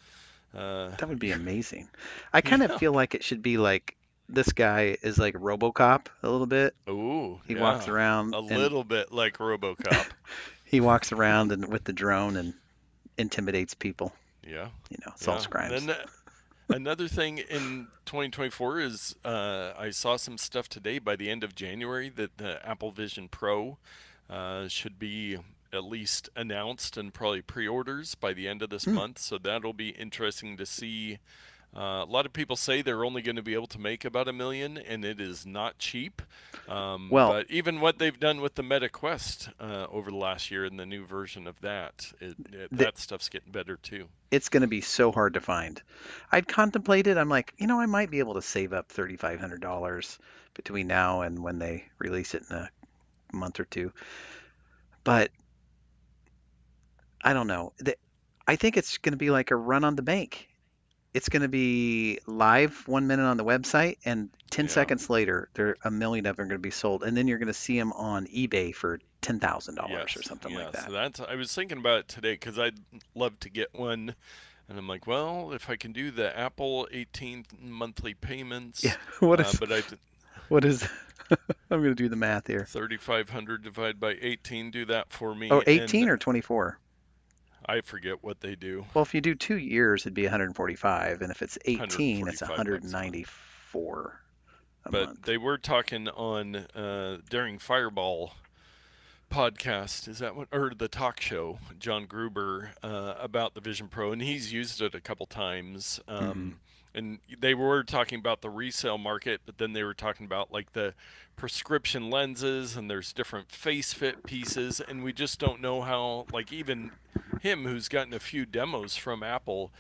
Speaker 1: Uh,
Speaker 2: That would be
Speaker 1: your,
Speaker 2: amazing. I kind of
Speaker 1: yeah.
Speaker 2: feel like it should be like this guy is like RoboCop a little bit.
Speaker 1: Oh,
Speaker 2: He walks
Speaker 1: yeah.
Speaker 2: around
Speaker 1: A
Speaker 2: and
Speaker 1: little bit like RoboCop.
Speaker 2: with the drone and intimidates people.
Speaker 1: Yeah.
Speaker 2: Solves
Speaker 1: Yeah.
Speaker 2: crimes.
Speaker 1: Then another thing in 2024 is I saw some stuff today by the end of January that the Apple Vision Pro should be at least announced and probably pre-orders by the end of this
Speaker 2: Hmm.
Speaker 1: month. So that'll be interesting to see. A lot of people say they're only going to be able to make about 1 million, and it is not cheap.
Speaker 2: Well,
Speaker 1: But even what they've done with the Meta Quest over the last year and the new version of that,
Speaker 2: th-
Speaker 1: that stuff's getting better too.
Speaker 2: it's going to be so hard to find. I'd contemplated. I'm like, I might be able to save up $3,500 between now and when they release it in a month or two. But I don't know. I think it's going to be like a run on the bank. It's going to be live 1 minute on the website, and 10
Speaker 1: Yeah.
Speaker 2: seconds later, there a million of them are going to be sold, and then you're going to see them on eBay for $10,000 or
Speaker 1: Yes,
Speaker 2: something like
Speaker 1: yes.
Speaker 2: that.
Speaker 1: That's. I was thinking about it today because I'd love to get one, and I'm like, well, if I can do the Apple 18 monthly
Speaker 2: Yeah.
Speaker 1: payments,
Speaker 2: What is
Speaker 1: but I
Speaker 2: what is? I'm going to do the math here.
Speaker 1: 3,500 divided by 18 do that for
Speaker 2: Oh,
Speaker 1: me,
Speaker 2: 18
Speaker 1: and
Speaker 2: or 24?
Speaker 1: I forget what they do.
Speaker 2: Well, if you do 2 years, it'd be 145, and if it's 18, it's
Speaker 1: 145 bucks a month.
Speaker 2: 194 a
Speaker 1: But
Speaker 2: month.
Speaker 1: they were talking on during Fireball podcast, is that what, or the talk show, John Gruber, about the Vision Pro, and he's used it a couple times.
Speaker 2: Hmm.
Speaker 1: And they were talking about the resale market, but then they were talking about like the prescription lenses, and there's different face fit pieces, and we just don't know how, like, even him who's gotten a few demos from Apple,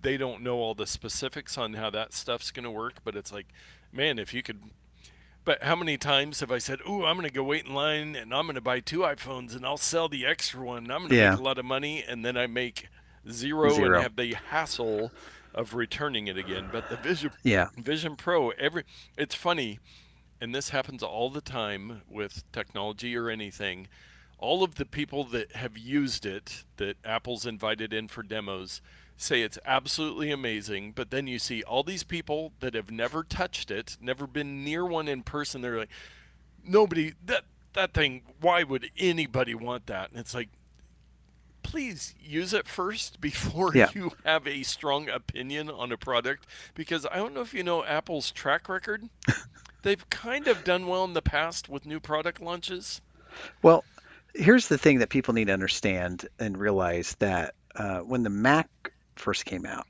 Speaker 1: they don't know all the specifics on how that stuff's going to work. But it's like, man, if you could. But how many times have I said, "Ooh, I'm going to go wait in line and I'm going to buy two iPhones and I'll sell the extra one and I'm going to make
Speaker 2: Yeah,
Speaker 1: a lot of money," and then I make zero and
Speaker 2: zero.
Speaker 1: have the hassle of returning it again. But the
Speaker 2: Yeah,
Speaker 1: Vision Pro, it's funny, and this happens all the time with technology or anything. All of the people that have used it, that Apple's invited in for demos, say it's absolutely amazing. But then you see all these people that have never touched it, never been near one in person. They're like, nobody, that thing, why would anybody want that? And it's like, please use it first before
Speaker 2: yeah.
Speaker 1: you have a strong opinion on a product, because I don't know if you know Apple's track record. They've kind of done well in the past with new product launches.
Speaker 2: Well, here's the thing that people need to understand and realize that when the Mac first came out,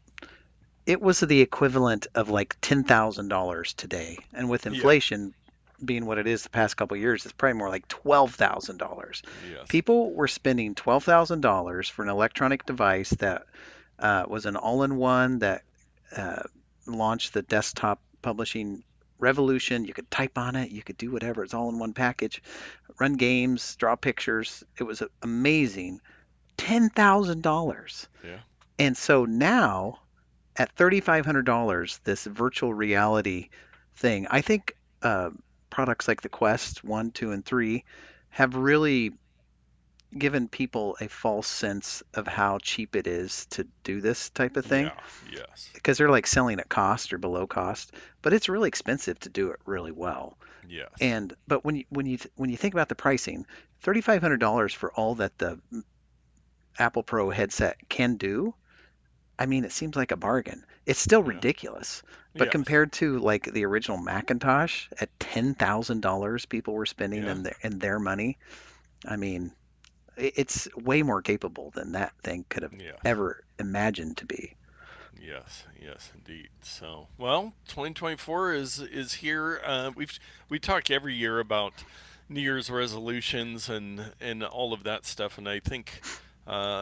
Speaker 2: it was the equivalent of like $10,000 today. And with
Speaker 1: Yeah.
Speaker 2: inflation being what it is the past couple of years, it's probably more like $12,000.
Speaker 1: Yes.
Speaker 2: People were spending $12,000 for an electronic device that was an all-in-one that uh, launched the desktop publishing revolution. You could type on it, you could do whatever. It's all in one package, run games, draw pictures. It was amazing. $10,000.
Speaker 1: Yeah.
Speaker 2: And so now at $3,500, this virtual reality thing, I think products like the Quest 1, 2, and 3 have really given people a false sense of how cheap it is to do this type of thing
Speaker 1: Yeah. Yes.
Speaker 2: because they're like selling at cost or below cost, but it's really expensive to do it really well.
Speaker 1: Yes.
Speaker 2: And but when you think about the pricing, $3,500 for all that the Apple Pro headset can do, I mean, it seems like a bargain. It's still
Speaker 1: Yeah.
Speaker 2: ridiculous, but
Speaker 1: Yes.
Speaker 2: compared to like the original Macintosh at $10,000 people were spending
Speaker 1: Yeah.
Speaker 2: in their money, I mean, it's way more capable than that thing could have
Speaker 1: Yes.
Speaker 2: ever imagined to be.
Speaker 1: Yes. Yes. Indeed. So, well, 2024 is here. We talk every year about New Year's resolutions and all of that stuff, and I think.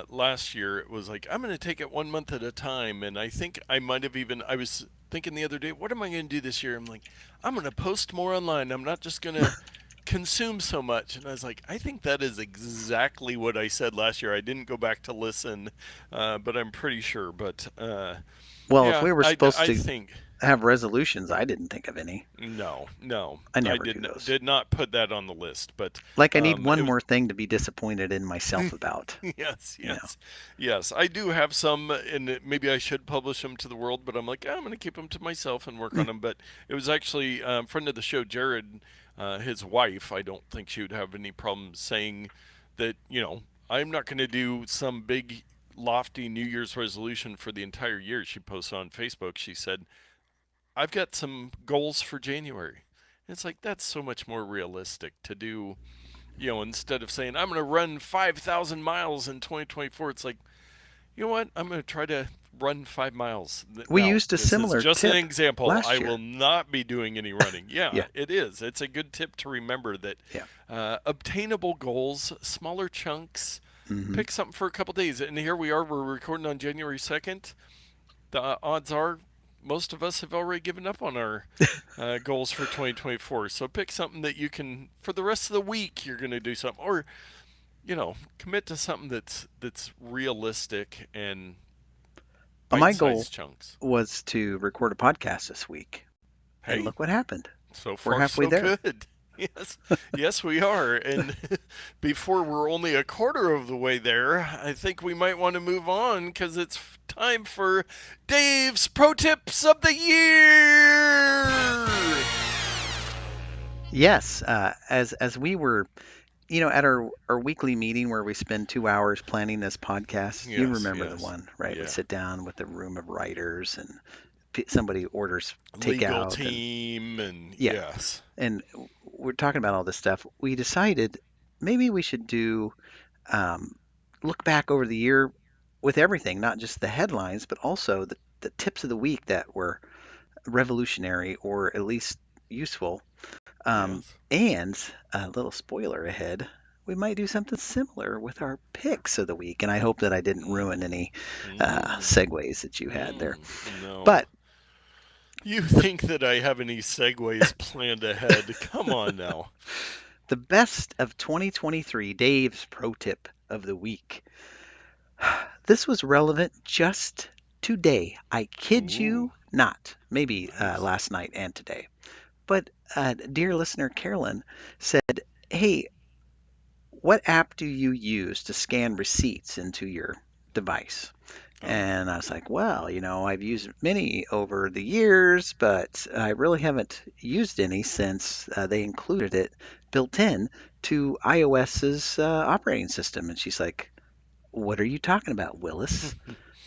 Speaker 1: Last year it was like, I'm going to take it 1 month at a time, and I think I might have even. I was thinking the other day, what am I going to do this year? I'm like, I'm going to post more online. I'm not just going to consume so much. And I was like, I think that is exactly what I said last year. I didn't go back to listen, but I'm pretty sure. But
Speaker 2: Well, if
Speaker 1: yeah,
Speaker 2: we were supposed
Speaker 1: I
Speaker 2: to
Speaker 1: think
Speaker 2: have resolutions, I didn't think of any.
Speaker 1: no, no,
Speaker 2: I
Speaker 1: I
Speaker 2: never do those.
Speaker 1: did not put that on the list. But
Speaker 2: Like I need one
Speaker 1: it was.
Speaker 2: more thing to be disappointed in myself about,
Speaker 1: Yes,
Speaker 2: you know.
Speaker 1: yes, yes. I do have some, and maybe I should publish them to the world, but I'm like, I'm going to keep them to myself and work
Speaker 2: Mm.
Speaker 1: on them. But it was actually a friend of the show, Jared, his wife. I don't think she would have any problem saying that, I'm not going to do some big, lofty New Year's resolution for the entire year. She posted on Facebook. She said, I've got some goals for January. And it's like, that's so much more realistic to do, instead of saying I'm going to run 5,000 miles in 2024, it's like, you know what? I'm going to try to run 5 miles.
Speaker 2: We
Speaker 1: Now,
Speaker 2: used a
Speaker 1: this is
Speaker 2: similar
Speaker 1: just an
Speaker 2: tip
Speaker 1: example. I
Speaker 2: last
Speaker 1: will
Speaker 2: year.
Speaker 1: not be doing any running. Yeah,
Speaker 2: Yeah,
Speaker 1: it is. It's a good tip to remember that
Speaker 2: yeah.
Speaker 1: obtainable goals, smaller chunks,
Speaker 2: Hmm.
Speaker 1: pick something for a couple days. And here we are, we're recording on January 2nd. The odds are most of us have already given up on our goals for 2024. So pick something that you can, for the rest of the week, you're going to do something. Or commit to something that's realistic and
Speaker 2: My goal
Speaker 1: bite-sized chunks.
Speaker 2: was to record a podcast this week, and
Speaker 1: Hey,
Speaker 2: look what happened.
Speaker 1: so
Speaker 2: We're
Speaker 1: far
Speaker 2: halfway
Speaker 1: so
Speaker 2: there.
Speaker 1: good. Yes, yes, we are. And before we're only a quarter of the way there, I think we might want to move on because it's time for Dave's Pro Tips of the Year.
Speaker 2: Yes, as we were, at our weekly meeting where we spend 2 hours planning this podcast, you
Speaker 1: Yes,
Speaker 2: remember the
Speaker 1: yes,
Speaker 2: one, right? We
Speaker 1: yeah.
Speaker 2: sit down with a room of writers and somebody orders
Speaker 1: Legal
Speaker 2: takeout and
Speaker 1: team, and
Speaker 2: yeah,
Speaker 1: yes,
Speaker 2: and we're talking about all this stuff. We decided maybe we should do look back over the year with everything, not just the headlines, but also the the tips of the week that were revolutionary or at least useful.
Speaker 1: Yes.
Speaker 2: And a little spoiler ahead, we might do something similar with our picks of the week. And I hope that I didn't ruin
Speaker 1: Mm.
Speaker 2: any
Speaker 1: Mm.
Speaker 2: segues that you had there.
Speaker 1: Mm. No.
Speaker 2: But
Speaker 1: You
Speaker 2: the,
Speaker 1: think that I have any segues planned ahead? Come on now.
Speaker 2: the best of 2023 Dave's pro tip of the week. This was relevant just today. I kid
Speaker 1: Ooh,
Speaker 2: you not. Maybe
Speaker 1: nice.
Speaker 2: last night and today. But dear listener Carolyn said, "Hey, what app do you use to scan receipts into your device?"
Speaker 1: Oh.
Speaker 2: And I was like, well, I've used many over the years, but I really haven't used any since they included it built in to iOS's operating system. And she's like, what are you talking about, Willis?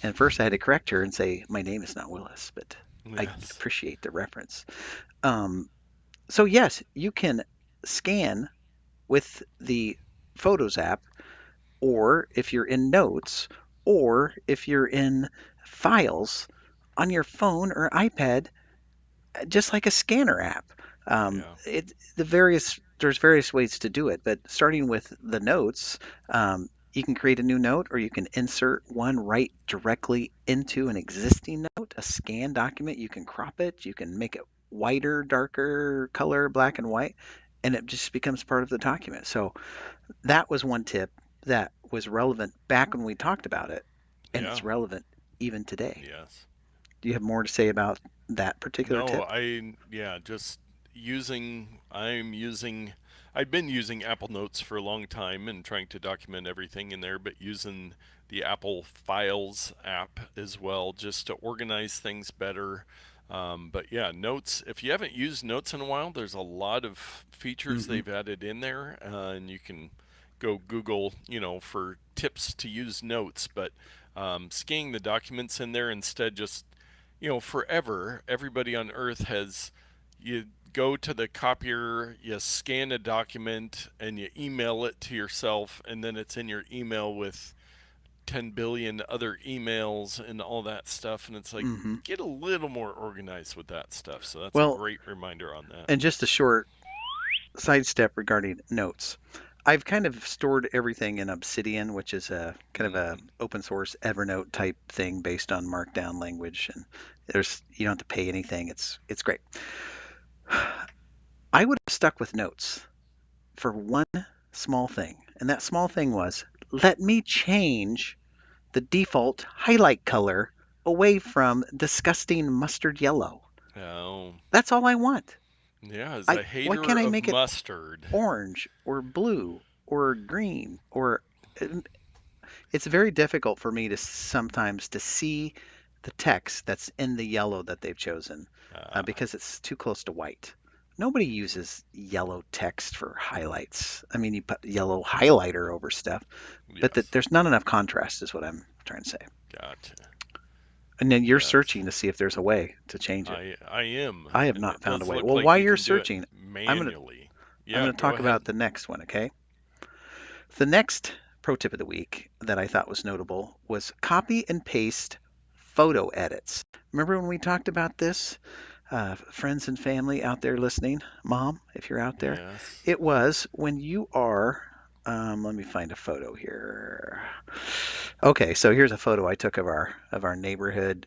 Speaker 2: And first I had to correct her and say, my name is not Willis, but I
Speaker 1: Yes.
Speaker 2: appreciate the reference. Um, so, yes, you can scan with the Photos app, or if you're in Notes, or if you're in Files on your phone or iPad, just like a scanner app.
Speaker 1: Yeah.
Speaker 2: There's various ways to do it, but starting with the Notes, you can create a new note, or you can insert one right directly into an existing note, a scan document. You can crop it, you can make it whiter, darker color, black and white, and it just becomes part of the document. So that was one tip that was relevant back when we talked about it, and
Speaker 1: Yeah.
Speaker 2: it's relevant even today.
Speaker 1: Yes.
Speaker 2: Do you have more to say about that particular
Speaker 1: No,
Speaker 2: tip?
Speaker 1: yeah, just I've been using Apple Notes for a long time and trying to document everything in there, but using the Apple Files app as well just to organize things better. But yeah, Notes, if you haven't used Notes in a while, there's a lot of features
Speaker 2: Hmm.
Speaker 1: they've added in there, and you can go Google, for tips to use Notes, but scanning the documents in there instead just forever, everybody on Earth has, you go to the copier, you scan a document, and you email it to yourself, and then it's in your email with 10 billion other emails and all that stuff. And it's like,
Speaker 2: Hmm.
Speaker 1: get a little more organized with that stuff. So that's a
Speaker 2: Well,
Speaker 1: great reminder on that.
Speaker 2: and just a short sidestep regarding notes. I've kind of stored everything in Obsidian, which is a kind of a
Speaker 1: Mm-hmm.
Speaker 2: open source Evernote type thing based on Markdown language, and you don't have to pay anything. It's great. I would have stuck with notes for one small thing, and that small thing was, let me change the default highlight color away from disgusting mustard yellow.
Speaker 1: Oh,
Speaker 2: That's all I want.
Speaker 1: yeah, as
Speaker 2: I
Speaker 1: a
Speaker 2: Why
Speaker 1: hater
Speaker 2: can't I
Speaker 1: of
Speaker 2: make it
Speaker 1: mustard.
Speaker 2: orange or blue or green or it's very difficult for me to sometimes to see the text that's in the yellow that they've chosen
Speaker 1: Ah,
Speaker 2: because it's too close to white. Nobody uses yellow text for highlights. I mean, you put yellow highlighter over stuff, but
Speaker 1: yes,
Speaker 2: there's not enough contrast, is what I'm trying to say.
Speaker 1: gotcha.
Speaker 2: And then you're
Speaker 1: Yes.
Speaker 2: searching to see if there's a way to change it.
Speaker 1: I am,
Speaker 2: I have
Speaker 1: and
Speaker 2: not
Speaker 1: it
Speaker 2: found a
Speaker 1: does
Speaker 2: way.
Speaker 1: look
Speaker 2: Well,
Speaker 1: like
Speaker 2: while
Speaker 1: you
Speaker 2: you're
Speaker 1: can do it
Speaker 2: searching, I'm gonna
Speaker 1: manually.
Speaker 2: I'm
Speaker 1: Yeah,
Speaker 2: gonna
Speaker 1: go
Speaker 2: talk
Speaker 1: ahead.
Speaker 2: about the next one. Okay. The next pro tip of the week that I thought was notable was copy and paste photo edits. Remember when we talked about this? Friends and family out there listening, mom, if you're out there,
Speaker 1: Yes.
Speaker 2: it was when you are. Let me find a photo here. Okay, so here's a photo I took of our neighborhood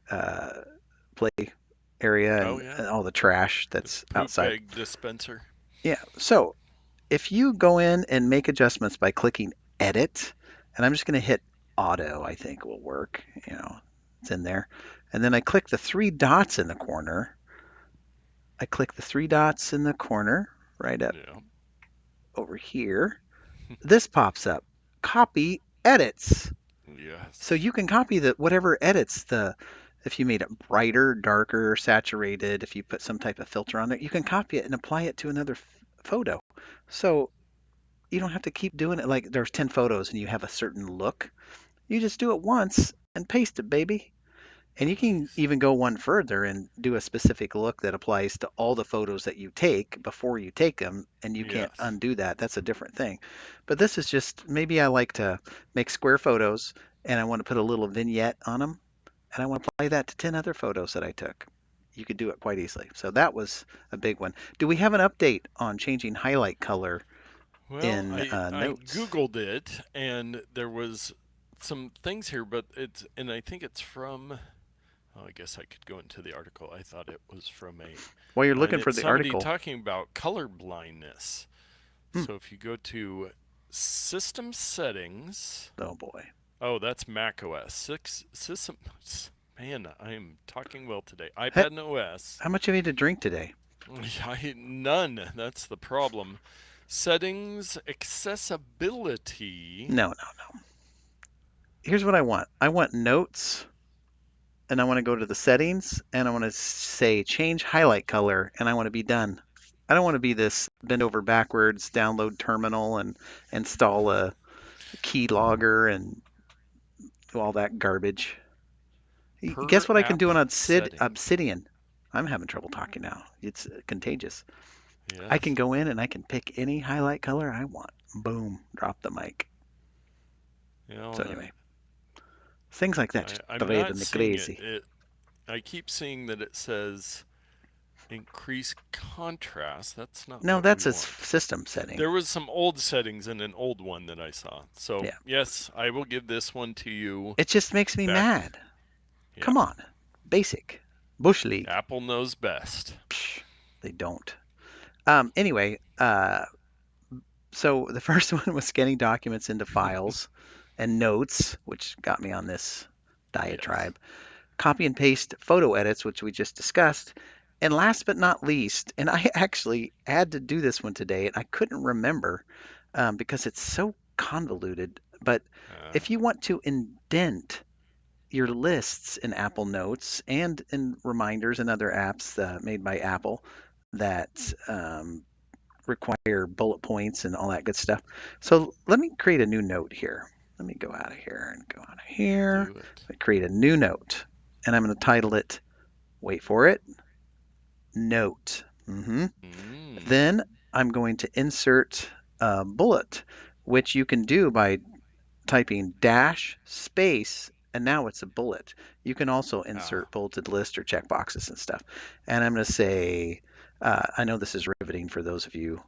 Speaker 2: play area
Speaker 1: Oh
Speaker 2: and
Speaker 1: yeah,
Speaker 2: all the trash
Speaker 1: the
Speaker 2: that's
Speaker 1: poop
Speaker 2: outside.
Speaker 1: bag dispenser.
Speaker 2: Yeah, so if you go in and make adjustments by clicking edit, and I'm just going to hit auto, I think will work. It's in there. And then I click the three dots in the corner. I click the three dots in the corner right up
Speaker 1: Yeah.
Speaker 2: over here. This pops up. Copy edits. So
Speaker 1: Yes.
Speaker 2: you can copy the whatever edits the if you made it brighter, darker, saturated, if you put some type of filter on it, you can copy it and apply it to another photo. So you don't have to keep doing it like there's 10 photos and you have a certain look. You just do it once and paste it, baby. And you can
Speaker 1: Nice.
Speaker 2: even go one further and do a specific look that applies to all the photos that you take before you take them, and you can't
Speaker 1: Yes.
Speaker 2: undo that. That's a different thing. But this is just maybe I like to make square photos and I want to put a little vignette on them. and I want to apply that to 10 other photos that I took. You could do it quite easily. So that was a big one. Do we have an update on changing highlight color
Speaker 1: Well,
Speaker 2: in
Speaker 1: I
Speaker 2: notes?
Speaker 1: googled it and there was some things here, but I think it's from. Oh, I guess I could go into the article. I thought it was from
Speaker 2: While you're
Speaker 1: and
Speaker 2: looking for
Speaker 1: it's
Speaker 2: the
Speaker 1: somebody
Speaker 2: article,
Speaker 1: talking about color blindness.
Speaker 2: hmm,
Speaker 1: So if you go to system settings,
Speaker 2: oh boy.
Speaker 1: oh, that's Mac OS. System. Man, I am talking well today.
Speaker 2: Hey,
Speaker 1: iPad and OS.
Speaker 2: how much have you had to drink today?
Speaker 1: None. That's the problem. Settings, accessibility.
Speaker 2: No, no, no. Here's what I want. I want notes, and I want to go to the settings, and I want to say change highlight color, and I want to be done. I don't want to be this bend over backwards, download terminal, and install a keylogger and do all that garbage.
Speaker 1: Per
Speaker 2: Guess what I can
Speaker 1: app
Speaker 2: do on
Speaker 1: settings.
Speaker 2: Obsidian? I'm having trouble talking now. It's contagious. I can
Speaker 1: Yes.
Speaker 2: go in and I can pick any highlight color I want. Boom, drop the mic.
Speaker 1: You know,
Speaker 2: So anyway, things like that just
Speaker 1: I'm
Speaker 2: drive
Speaker 1: not
Speaker 2: me
Speaker 1: seeing it.
Speaker 2: crazy.
Speaker 1: I keep seeing that it says increase contrast. That's not
Speaker 2: No,
Speaker 1: what we
Speaker 2: that's a
Speaker 1: want.
Speaker 2: system setting.
Speaker 1: There was some old settings in an old one that I saw. So
Speaker 2: Yeah,
Speaker 1: yes, I will give this one to you
Speaker 2: it just makes me
Speaker 1: back.
Speaker 2: mad.
Speaker 1: Yeah,
Speaker 2: Come on, basic. Bush League.
Speaker 1: Apple knows best.
Speaker 2: Psh, they don't. Anyway, so the first one was scanning documents into files and notes, which got me on this
Speaker 1: Yes.
Speaker 2: diatribe. Copy and paste photo edits, which we just discussed. And last but not least, and I actually had to do this one today, and I couldn't remember because it's so convoluted. But
Speaker 1: Uh,
Speaker 2: if you want to indent your lists in Apple Notes and in reminders and other apps made by Apple that require bullet points and all that good stuff. So let me create a new note here. Let me go out of here and go out of here.
Speaker 1: do it.
Speaker 2: Create a new note, and I'm going to title it, wait for it, note.
Speaker 1: Mm.
Speaker 2: Then I'm going to insert a bullet, which you can do by typing dash space, and now it's a bullet. You can also
Speaker 1: Ah.
Speaker 2: insert bulleted list or checkboxes and stuff. And I'm going to say, I know this is riveting for those of you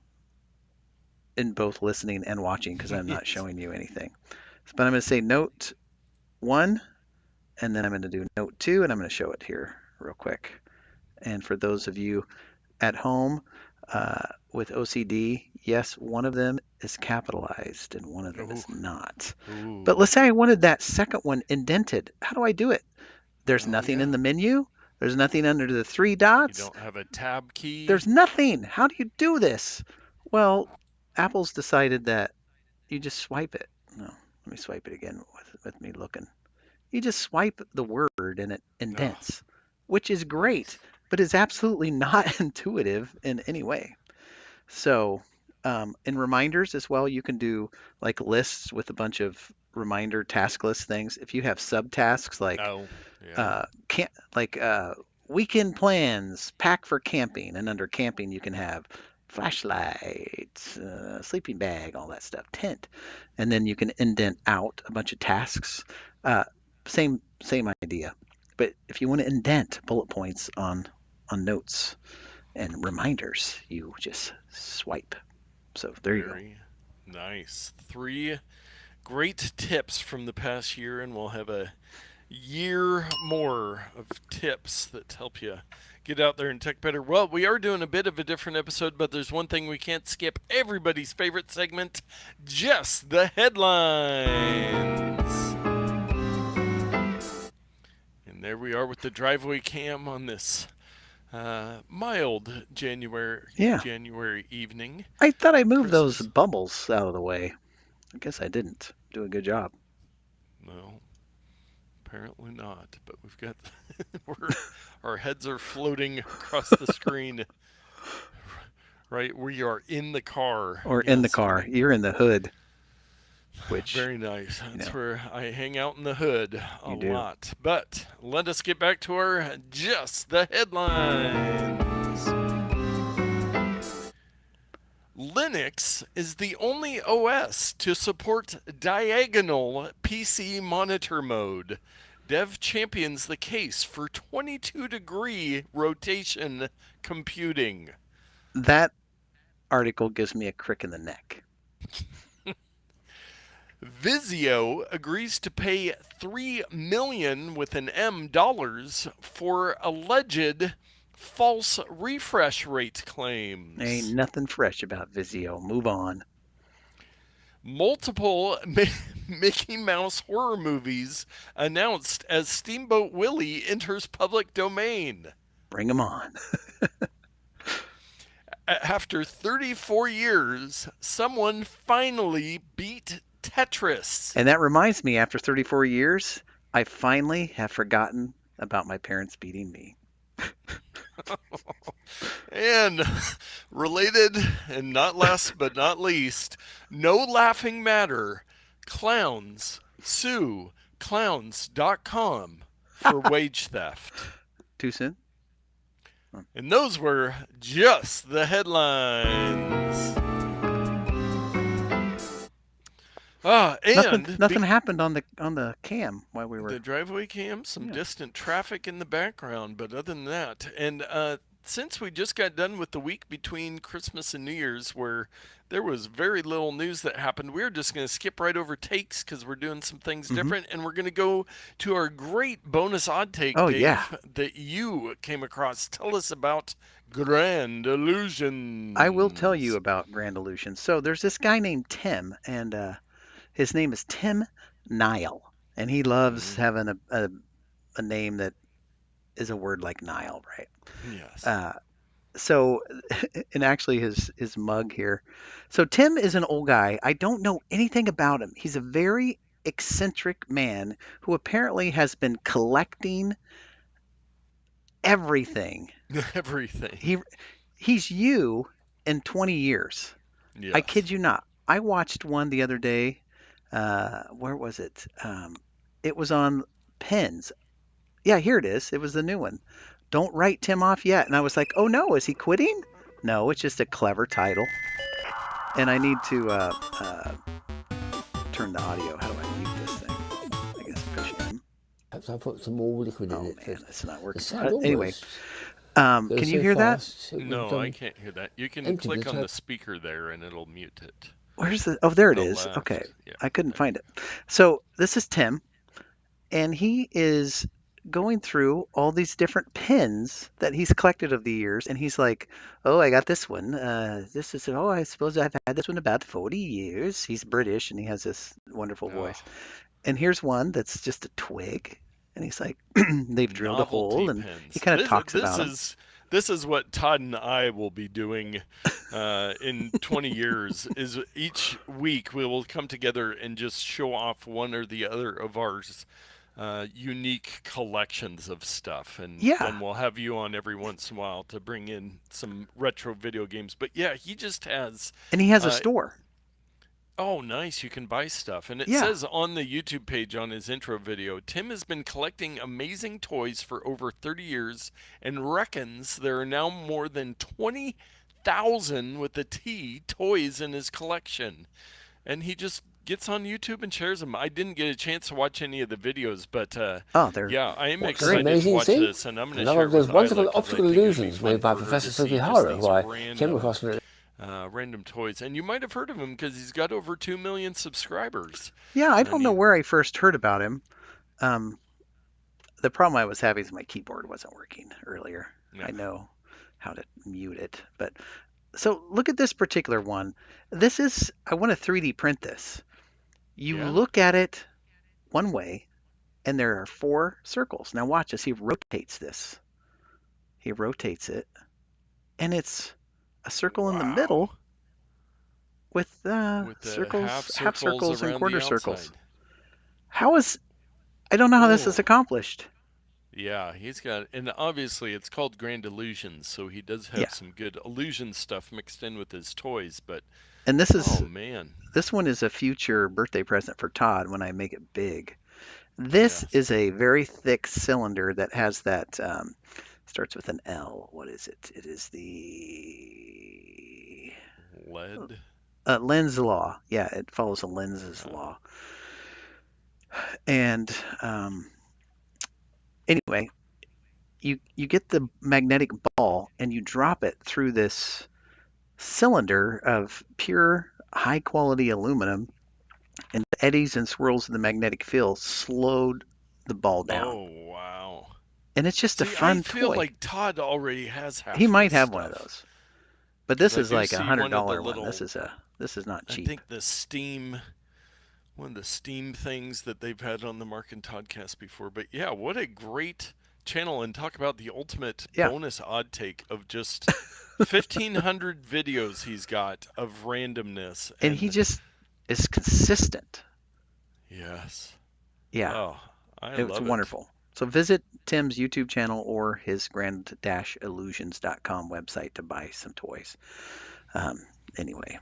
Speaker 2: in both listening and watching because I'm not
Speaker 1: Yes.
Speaker 2: showing you anything. But I'm going to say note one, and then I'm going to do note two, and I'm going to show it here real quick. And for those of you at home with OCD, yes, one of them is capitalized and one of them
Speaker 1: Ooh.
Speaker 2: is not. But
Speaker 1: Ooh.
Speaker 2: let's say I wanted that second one indented. How do I do it? There's
Speaker 1: Oh
Speaker 2: nothing in
Speaker 1: yeah.
Speaker 2: the menu. There's nothing under the three
Speaker 1: You
Speaker 2: dots.
Speaker 1: don't have a tab key.
Speaker 2: There's nothing. How do you do this? Well, Apple's decided that you just swipe it. No, let me swipe it again with me looking. You just swipe the word and it
Speaker 1: Oh,
Speaker 2: indents, which is great,
Speaker 1: nice.
Speaker 2: but is absolutely not intuitive in any way. So, in reminders as well, you can do like lists with a bunch of reminder task list things. If you have subtasks
Speaker 1: Oh, yeah.
Speaker 2: can like weekend plans, pack for camping, and under camping you can have flashlights, sleeping bag, all that stuff, tent, and then you can indent out a bunch of tasks. Uh, same idea, but if you want to indent bullet points on notes and reminders, you just swipe. So there you go.
Speaker 1: Very nice. Three great tips from the past year, and we'll have a year more of tips that help you get out there and tech better. Well, we are doing a bit of a different episode, but there's one thing we can't skip, everybody's favorite segment, just the headlines. And there we are with the driveway cam on this mild
Speaker 2: Yeah,
Speaker 1: January evening.
Speaker 2: I thought I moved those
Speaker 1: Christmas.
Speaker 2: bubbles out of the way. I guess I didn't do a good job.
Speaker 1: No, apparently not. But we've got we're our heads are floating across the screen. Right, we are in the car.
Speaker 2: Or in the
Speaker 1: Yes,
Speaker 2: car. You're in the hood, which,
Speaker 1: very nice.
Speaker 2: you
Speaker 1: That's
Speaker 2: know,
Speaker 1: where I hang out in the hood a
Speaker 2: you do.
Speaker 1: lot. But let us get back to our just the headlines. Linux is the only OS to support diagonal PC monitor mode. Dev champions the case for 22-degree rotation computing.
Speaker 2: That article gives me a crick in the neck.
Speaker 1: Vizio agrees to pay $3 million with an M dollars for alleged false refresh rate
Speaker 2: Ain't
Speaker 1: claims.
Speaker 2: nothing fresh about Vizio. Move on.
Speaker 1: Multiple Mickey Mouse horror movies announced as Steamboat Willie enters public domain.
Speaker 2: Bring 'em on.
Speaker 1: After 34 years, someone finally beat Tetris.
Speaker 2: And that reminds me, after 34 years, I finally have forgotten about my parents beating me.
Speaker 1: And related, and not last but not least, no laughing matter. Clowns sue clowns.com for wage theft.
Speaker 2: Too soon?
Speaker 1: And those were just the headlines.
Speaker 2: Nothing happened on the cam while we were.
Speaker 1: The driveway cam, some distant traffic in the background, but other than that, and since we just got done with the week between Christmas and New Year's, where there was very little news that happened, we're just going to skip right over takes because we're doing some things different, and we're going to go to our great bonus odd take, Dave, that you came across. Tell us about Grand Illusion.
Speaker 2: I will tell you about Grand Illusion. So there's this guy named Tim, and his name is Tim Nile, and he loves having a name that is a word like Nile, right?
Speaker 1: Yes.
Speaker 2: So, and actually his mug here. So Tim is an old guy. I don't know anything about him. He's a very eccentric man who apparently has been collecting everything.
Speaker 1: Everything.
Speaker 2: He's you in 20 years.
Speaker 1: Yes.
Speaker 2: I kid you not. I watched one the other day. Where was it? It was on pens. Yeah, here it is. It was the new one. Don't write Tim off yet. And I was like, oh no, is he quitting? No, it's just a clever title. And I need to turn the audio. How do I mute this thing? I guess push him.
Speaker 3: Perhaps I put some more liquid in it.
Speaker 2: Oh man, it's not working.
Speaker 3: Sound
Speaker 2: Anyway,
Speaker 3: almost
Speaker 2: can you
Speaker 3: so
Speaker 2: hear that?
Speaker 3: fast, it
Speaker 1: No,
Speaker 3: would,
Speaker 1: I can't hear that. You can
Speaker 3: empty
Speaker 1: click
Speaker 3: the
Speaker 1: on the
Speaker 3: tab.
Speaker 1: speaker there and it'll mute it.
Speaker 2: Where's the? Oh, there it
Speaker 1: The
Speaker 2: is.
Speaker 1: left.
Speaker 2: Okay,
Speaker 1: Yeah.
Speaker 2: I couldn't find it. So this is Tim, and he is going through all these different pins that he's collected over the years, and he's like, "Oh, I got this one. This is oh, I suppose I've had this one about 40 years." He's British, and he has this wonderful voice. And here's one that's just a twig, and he's like, "They've drilled a hole," and he kind of talks about them.
Speaker 1: This is what Todd and I will be doing in 20 years. Is each week we will come together and just show off one or the other of ours. Unique collections of stuff, and then we'll have you on every once in a while to bring in some retro video games. But yeah, he just has,
Speaker 2: and he has a store.
Speaker 1: Oh, nice. You can buy stuff. And it says on the YouTube page on his intro video, Tim has been collecting amazing toys for over 30 years and reckons there are now more than 20,000 with a T toys in his collection. And he just gets on YouTube and shares them. I didn't get a chance to watch any of the videos, but yeah, I am excited to watch this, and I'm going to share it with
Speaker 3: wonderful
Speaker 1: Isla, 'cause I
Speaker 3: optical
Speaker 1: think it'd be
Speaker 3: illusions
Speaker 1: fun
Speaker 3: made by
Speaker 1: for her
Speaker 3: Professor
Speaker 1: to
Speaker 3: Sophie
Speaker 1: see just
Speaker 3: Hara,
Speaker 1: these
Speaker 3: who I came across in
Speaker 1: random toys. And you might have heard of him because he's got over 2 million subscribers.
Speaker 2: Yeah, I don't know where I first heard about him. The problem I was having is my keyboard wasn't working earlier. I know how to mute it, but so look at this particular one. This is, I want to 3D print this. You look at it one way, and there are 4 circles. Now watch as he rotates this. He rotates it, and it's a circle in the middle with circles, half circles, and quarter circles. I don't know how this is accomplished.
Speaker 1: Yeah, he's got, and obviously it's called Grand Illusions, so he does have some good illusion stuff mixed in with his toys. But
Speaker 2: and this is,
Speaker 1: oh man,
Speaker 2: this one is a future birthday present for Todd when I make it big. This is a very thick cylinder that has that starts with an L. What is it? It is the
Speaker 1: lead.
Speaker 2: Lenz law. Yeah, it follows a Lenz's law. And Anyway, you get the magnetic ball and you drop it through this cylinder of pure high quality aluminum, and the eddies and swirls of the magnetic field slowed the ball down.
Speaker 1: Oh, wow.
Speaker 2: And it's just a
Speaker 1: See, I
Speaker 2: fun
Speaker 1: feel
Speaker 2: toy.
Speaker 1: like Todd already has half
Speaker 2: He
Speaker 1: of
Speaker 2: might
Speaker 1: this
Speaker 2: have one of
Speaker 1: stuff.
Speaker 2: those. But
Speaker 1: 'Cause
Speaker 2: this
Speaker 1: I
Speaker 2: is
Speaker 1: do
Speaker 2: like a
Speaker 1: see one of the
Speaker 2: $100 one.
Speaker 1: little,
Speaker 2: This is not
Speaker 1: I
Speaker 2: cheap.
Speaker 1: think one of the Steam things that they've had on the Mark and Toddcast before. But yeah, what a great channel, and talk about the ultimate
Speaker 2: Yeah.
Speaker 1: bonus odd take of just 1,500 videos he's got of randomness.
Speaker 2: And he just is consistent.
Speaker 1: Yes.
Speaker 2: Yeah.
Speaker 1: Oh, I
Speaker 2: It's
Speaker 1: love it.
Speaker 2: wonderful. So visit Tim's YouTube channel or his grand-illusions.com website to buy some toys. Anyway,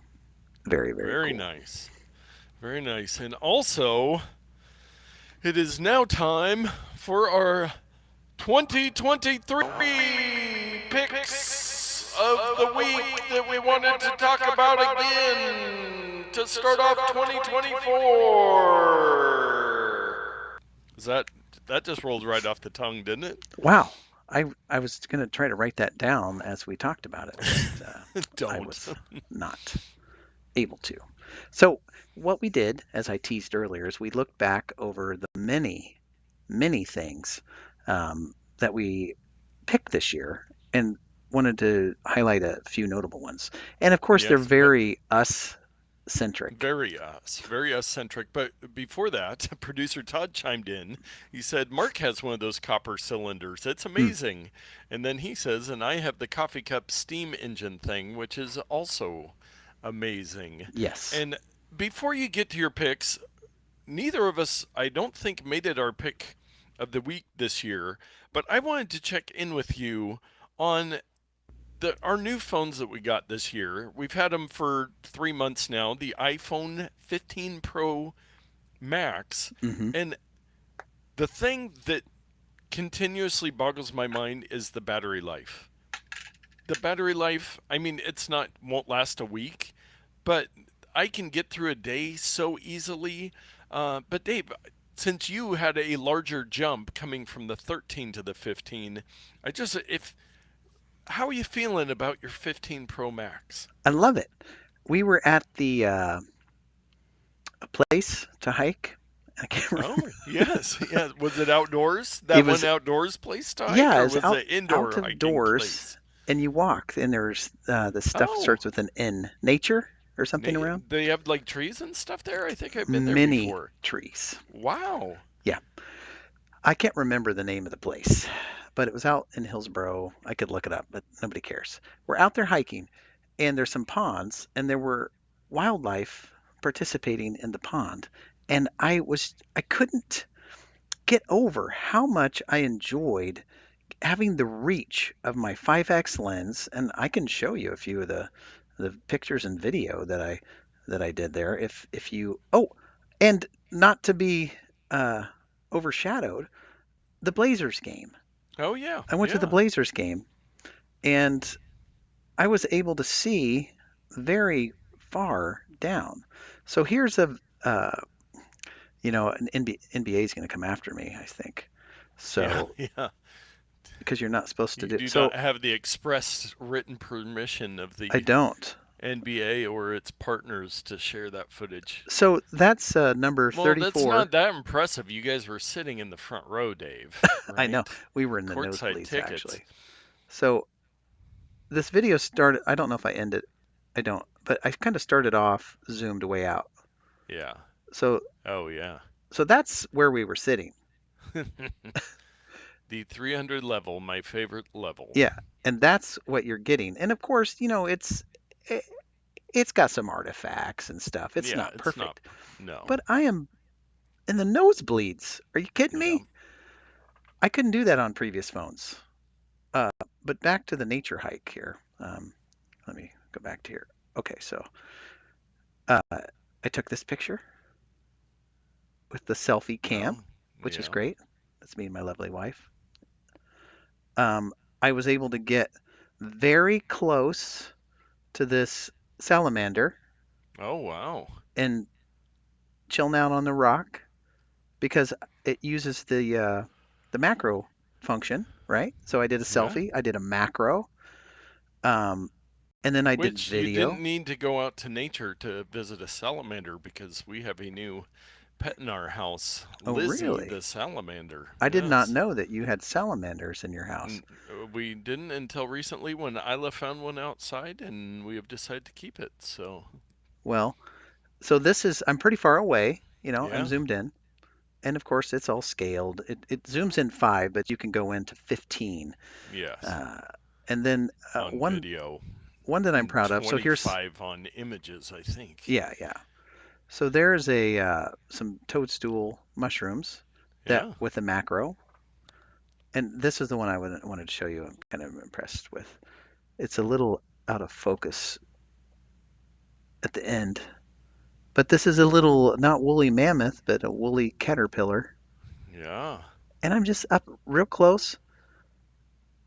Speaker 2: very, very
Speaker 1: Very
Speaker 2: cool.
Speaker 1: nice. Very nice. And also, it is now time for our 2023 picks of the week that we wanted to talk about again to start off 2024. That just rolled right off the tongue, didn't it?
Speaker 2: Wow. I was going to try to write that down as we talked about it, but
Speaker 1: Don't.
Speaker 2: I was not able to. So what we did, as I teased earlier, is we looked back over the many, many things that we picked this year and wanted to highlight a few notable ones. And of course, they're
Speaker 1: Yes,
Speaker 2: very us-centric.
Speaker 1: Very us-centric. But before that, producer Todd chimed in. He said, Mark has one of those copper cylinders. It's amazing. And then he says, and I have the coffee cup steam engine thing, which is also amazing.
Speaker 2: Yes.
Speaker 1: And before you get to your picks, neither of us, I don't think, made it our pick of the week this year. But I wanted to check in with you on our new phones that we got this year. We've had them for 3 months now. The iPhone 15 Pro Max. And the thing that continuously boggles my mind is the battery life. The battery life, I mean, won't last a week, but I can get through a day so easily. But Dave, since you had a larger jump coming from the 13 to the 15, how are you feeling about your 15 Pro Max?
Speaker 2: I love it. We were at the place to hike. I can't remember.
Speaker 1: Oh, yes. Was it outdoors? That one outdoors place to hike?
Speaker 2: Yeah,
Speaker 1: or
Speaker 2: it was
Speaker 1: was it indoor hiking
Speaker 2: outdoors,
Speaker 1: place?
Speaker 2: and you walk, and there's the stuff starts with an N. Nature or something around?
Speaker 1: They have like trees and stuff there? I think I've been there
Speaker 2: Many
Speaker 1: before.
Speaker 2: trees.
Speaker 1: Wow.
Speaker 2: Yeah. I can't remember the name of the place, but it was out in Hillsboro. I could look it up, but nobody cares. We're out there hiking, and there's some ponds, and there were wildlife participating in the pond. And I couldn't get over how much I enjoyed having the reach of my 5x lens, and I can show you a few of the pictures and video that I did there. If you and not to be overshadowed, the Blazers game.
Speaker 1: Oh yeah.
Speaker 2: I went to the Blazers game, and I was able to see very far down. So here's an NBA is going to come after me, I think. So
Speaker 1: yeah.
Speaker 2: because you're not supposed to
Speaker 1: You do
Speaker 2: so
Speaker 1: not have the express written permission of the
Speaker 2: I don't.
Speaker 1: NBA or its partners to share that footage.
Speaker 2: So that's number 34.
Speaker 1: Well, that's not that impressive. You guys were sitting in the front row, Dave. Right?
Speaker 2: I know. We were in the
Speaker 1: Courtside
Speaker 2: nosebleeds,
Speaker 1: tickets.
Speaker 2: actually. So this video started, I don't know if I ended, I don't, but I kind of started off zoomed way out.
Speaker 1: Yeah.
Speaker 2: So.
Speaker 1: Oh, yeah.
Speaker 2: So that's where we were sitting.
Speaker 1: The 300 level, my favorite level.
Speaker 2: Yeah, and that's what you're getting. And of course, it's got some artifacts and stuff. It's not perfect.
Speaker 1: No.
Speaker 2: But I am in the nosebleeds. Are you kidding me? I couldn't do that on previous phones. But back to the nature hike here. Let me go back to here. Okay, so I took this picture with the selfie cam, which is great. That's me and my lovely wife. I was able to get very close to this salamander.
Speaker 1: Oh, wow.
Speaker 2: And chill out on the rock because it uses the macro function, right? So I did a
Speaker 1: Yeah.
Speaker 2: selfie, I did a macro, and then I did
Speaker 1: Which you didn't
Speaker 2: video.
Speaker 1: need to go out to nature to visit a salamander because we have a new pet in our house,
Speaker 2: Oh,
Speaker 1: Lizzie
Speaker 2: really?
Speaker 1: the salamander.
Speaker 2: I did not
Speaker 1: Yes.
Speaker 2: know that you had salamanders in your house.
Speaker 1: We didn't until recently when Isla found one outside, and we have decided to keep it. So,
Speaker 2: Well, so I'm pretty far away, I'm
Speaker 1: yeah.
Speaker 2: zoomed in. And of course, it's all scaled. It zooms in 5, but you can go into 15.
Speaker 1: Yes.
Speaker 2: Uh, and then
Speaker 1: On video
Speaker 2: one that I'm
Speaker 1: and
Speaker 2: proud of. So here's,
Speaker 1: 25 on images, I think.
Speaker 2: yeah, yeah. So there's some toadstool mushrooms that
Speaker 1: Yeah.
Speaker 2: with a macro. And this is the one I wanted to show you. I'm kind of impressed with. It's a little out of focus at the end, but this is a little not woolly mammoth, but a woolly caterpillar.
Speaker 1: Yeah.
Speaker 2: And I'm just up real close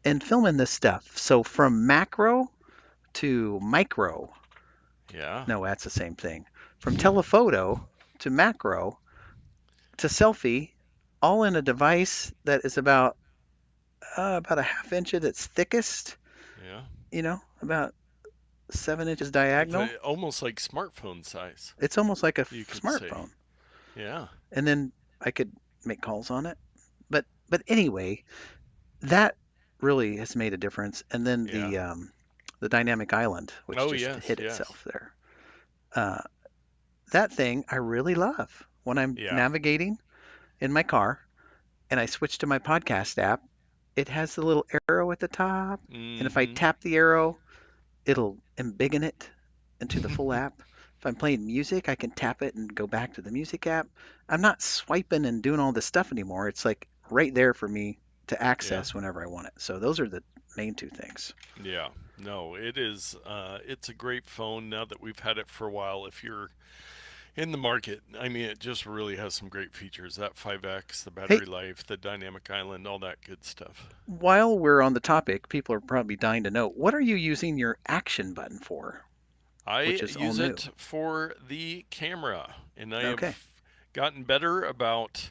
Speaker 2: and filming this stuff. So from macro to micro,
Speaker 1: Yeah.
Speaker 2: no, that's the same thing. From telephoto to macro to selfie, all in a device that is about a half inch at its thickest,
Speaker 1: Yeah.
Speaker 2: about 7 inches diagonal.
Speaker 1: Almost like smartphone size,
Speaker 2: It's almost like a
Speaker 1: you could say.
Speaker 2: smartphone.
Speaker 1: Yeah.
Speaker 2: And then I could make calls on it. But anyway, that really has made a difference. And then
Speaker 1: Yeah.
Speaker 2: the dynamic island, which
Speaker 1: Oh,
Speaker 2: just
Speaker 1: yes.
Speaker 2: hit
Speaker 1: Yes.
Speaker 2: itself there. Uh, that thing I really love when I'm
Speaker 1: Yeah.
Speaker 2: navigating in my car and I switch to my podcast app. It has the little arrow at the top, and if I
Speaker 1: Mm
Speaker 2: tap the arrow, it'll embiggen it into the full app. If I'm playing music, I can tap it and go back to the music app. I'm not swiping and doing all this stuff anymore. It's like right there for me to
Speaker 1: Yeah.
Speaker 2: access whenever I want it. So those are the main two things.
Speaker 1: Yeah. No, it is. It's a great phone now that we've had it for a while. If you're in the market, I mean, it just really has some great features. That 5X, the
Speaker 2: Hey,
Speaker 1: battery life, the dynamic island, all that good stuff.
Speaker 2: while we're on the topic, people are probably dying to know, what are you using your action button for, which
Speaker 1: I
Speaker 2: is all
Speaker 1: use
Speaker 2: new?
Speaker 1: it for the camera, and I
Speaker 2: Okay.
Speaker 1: have gotten better about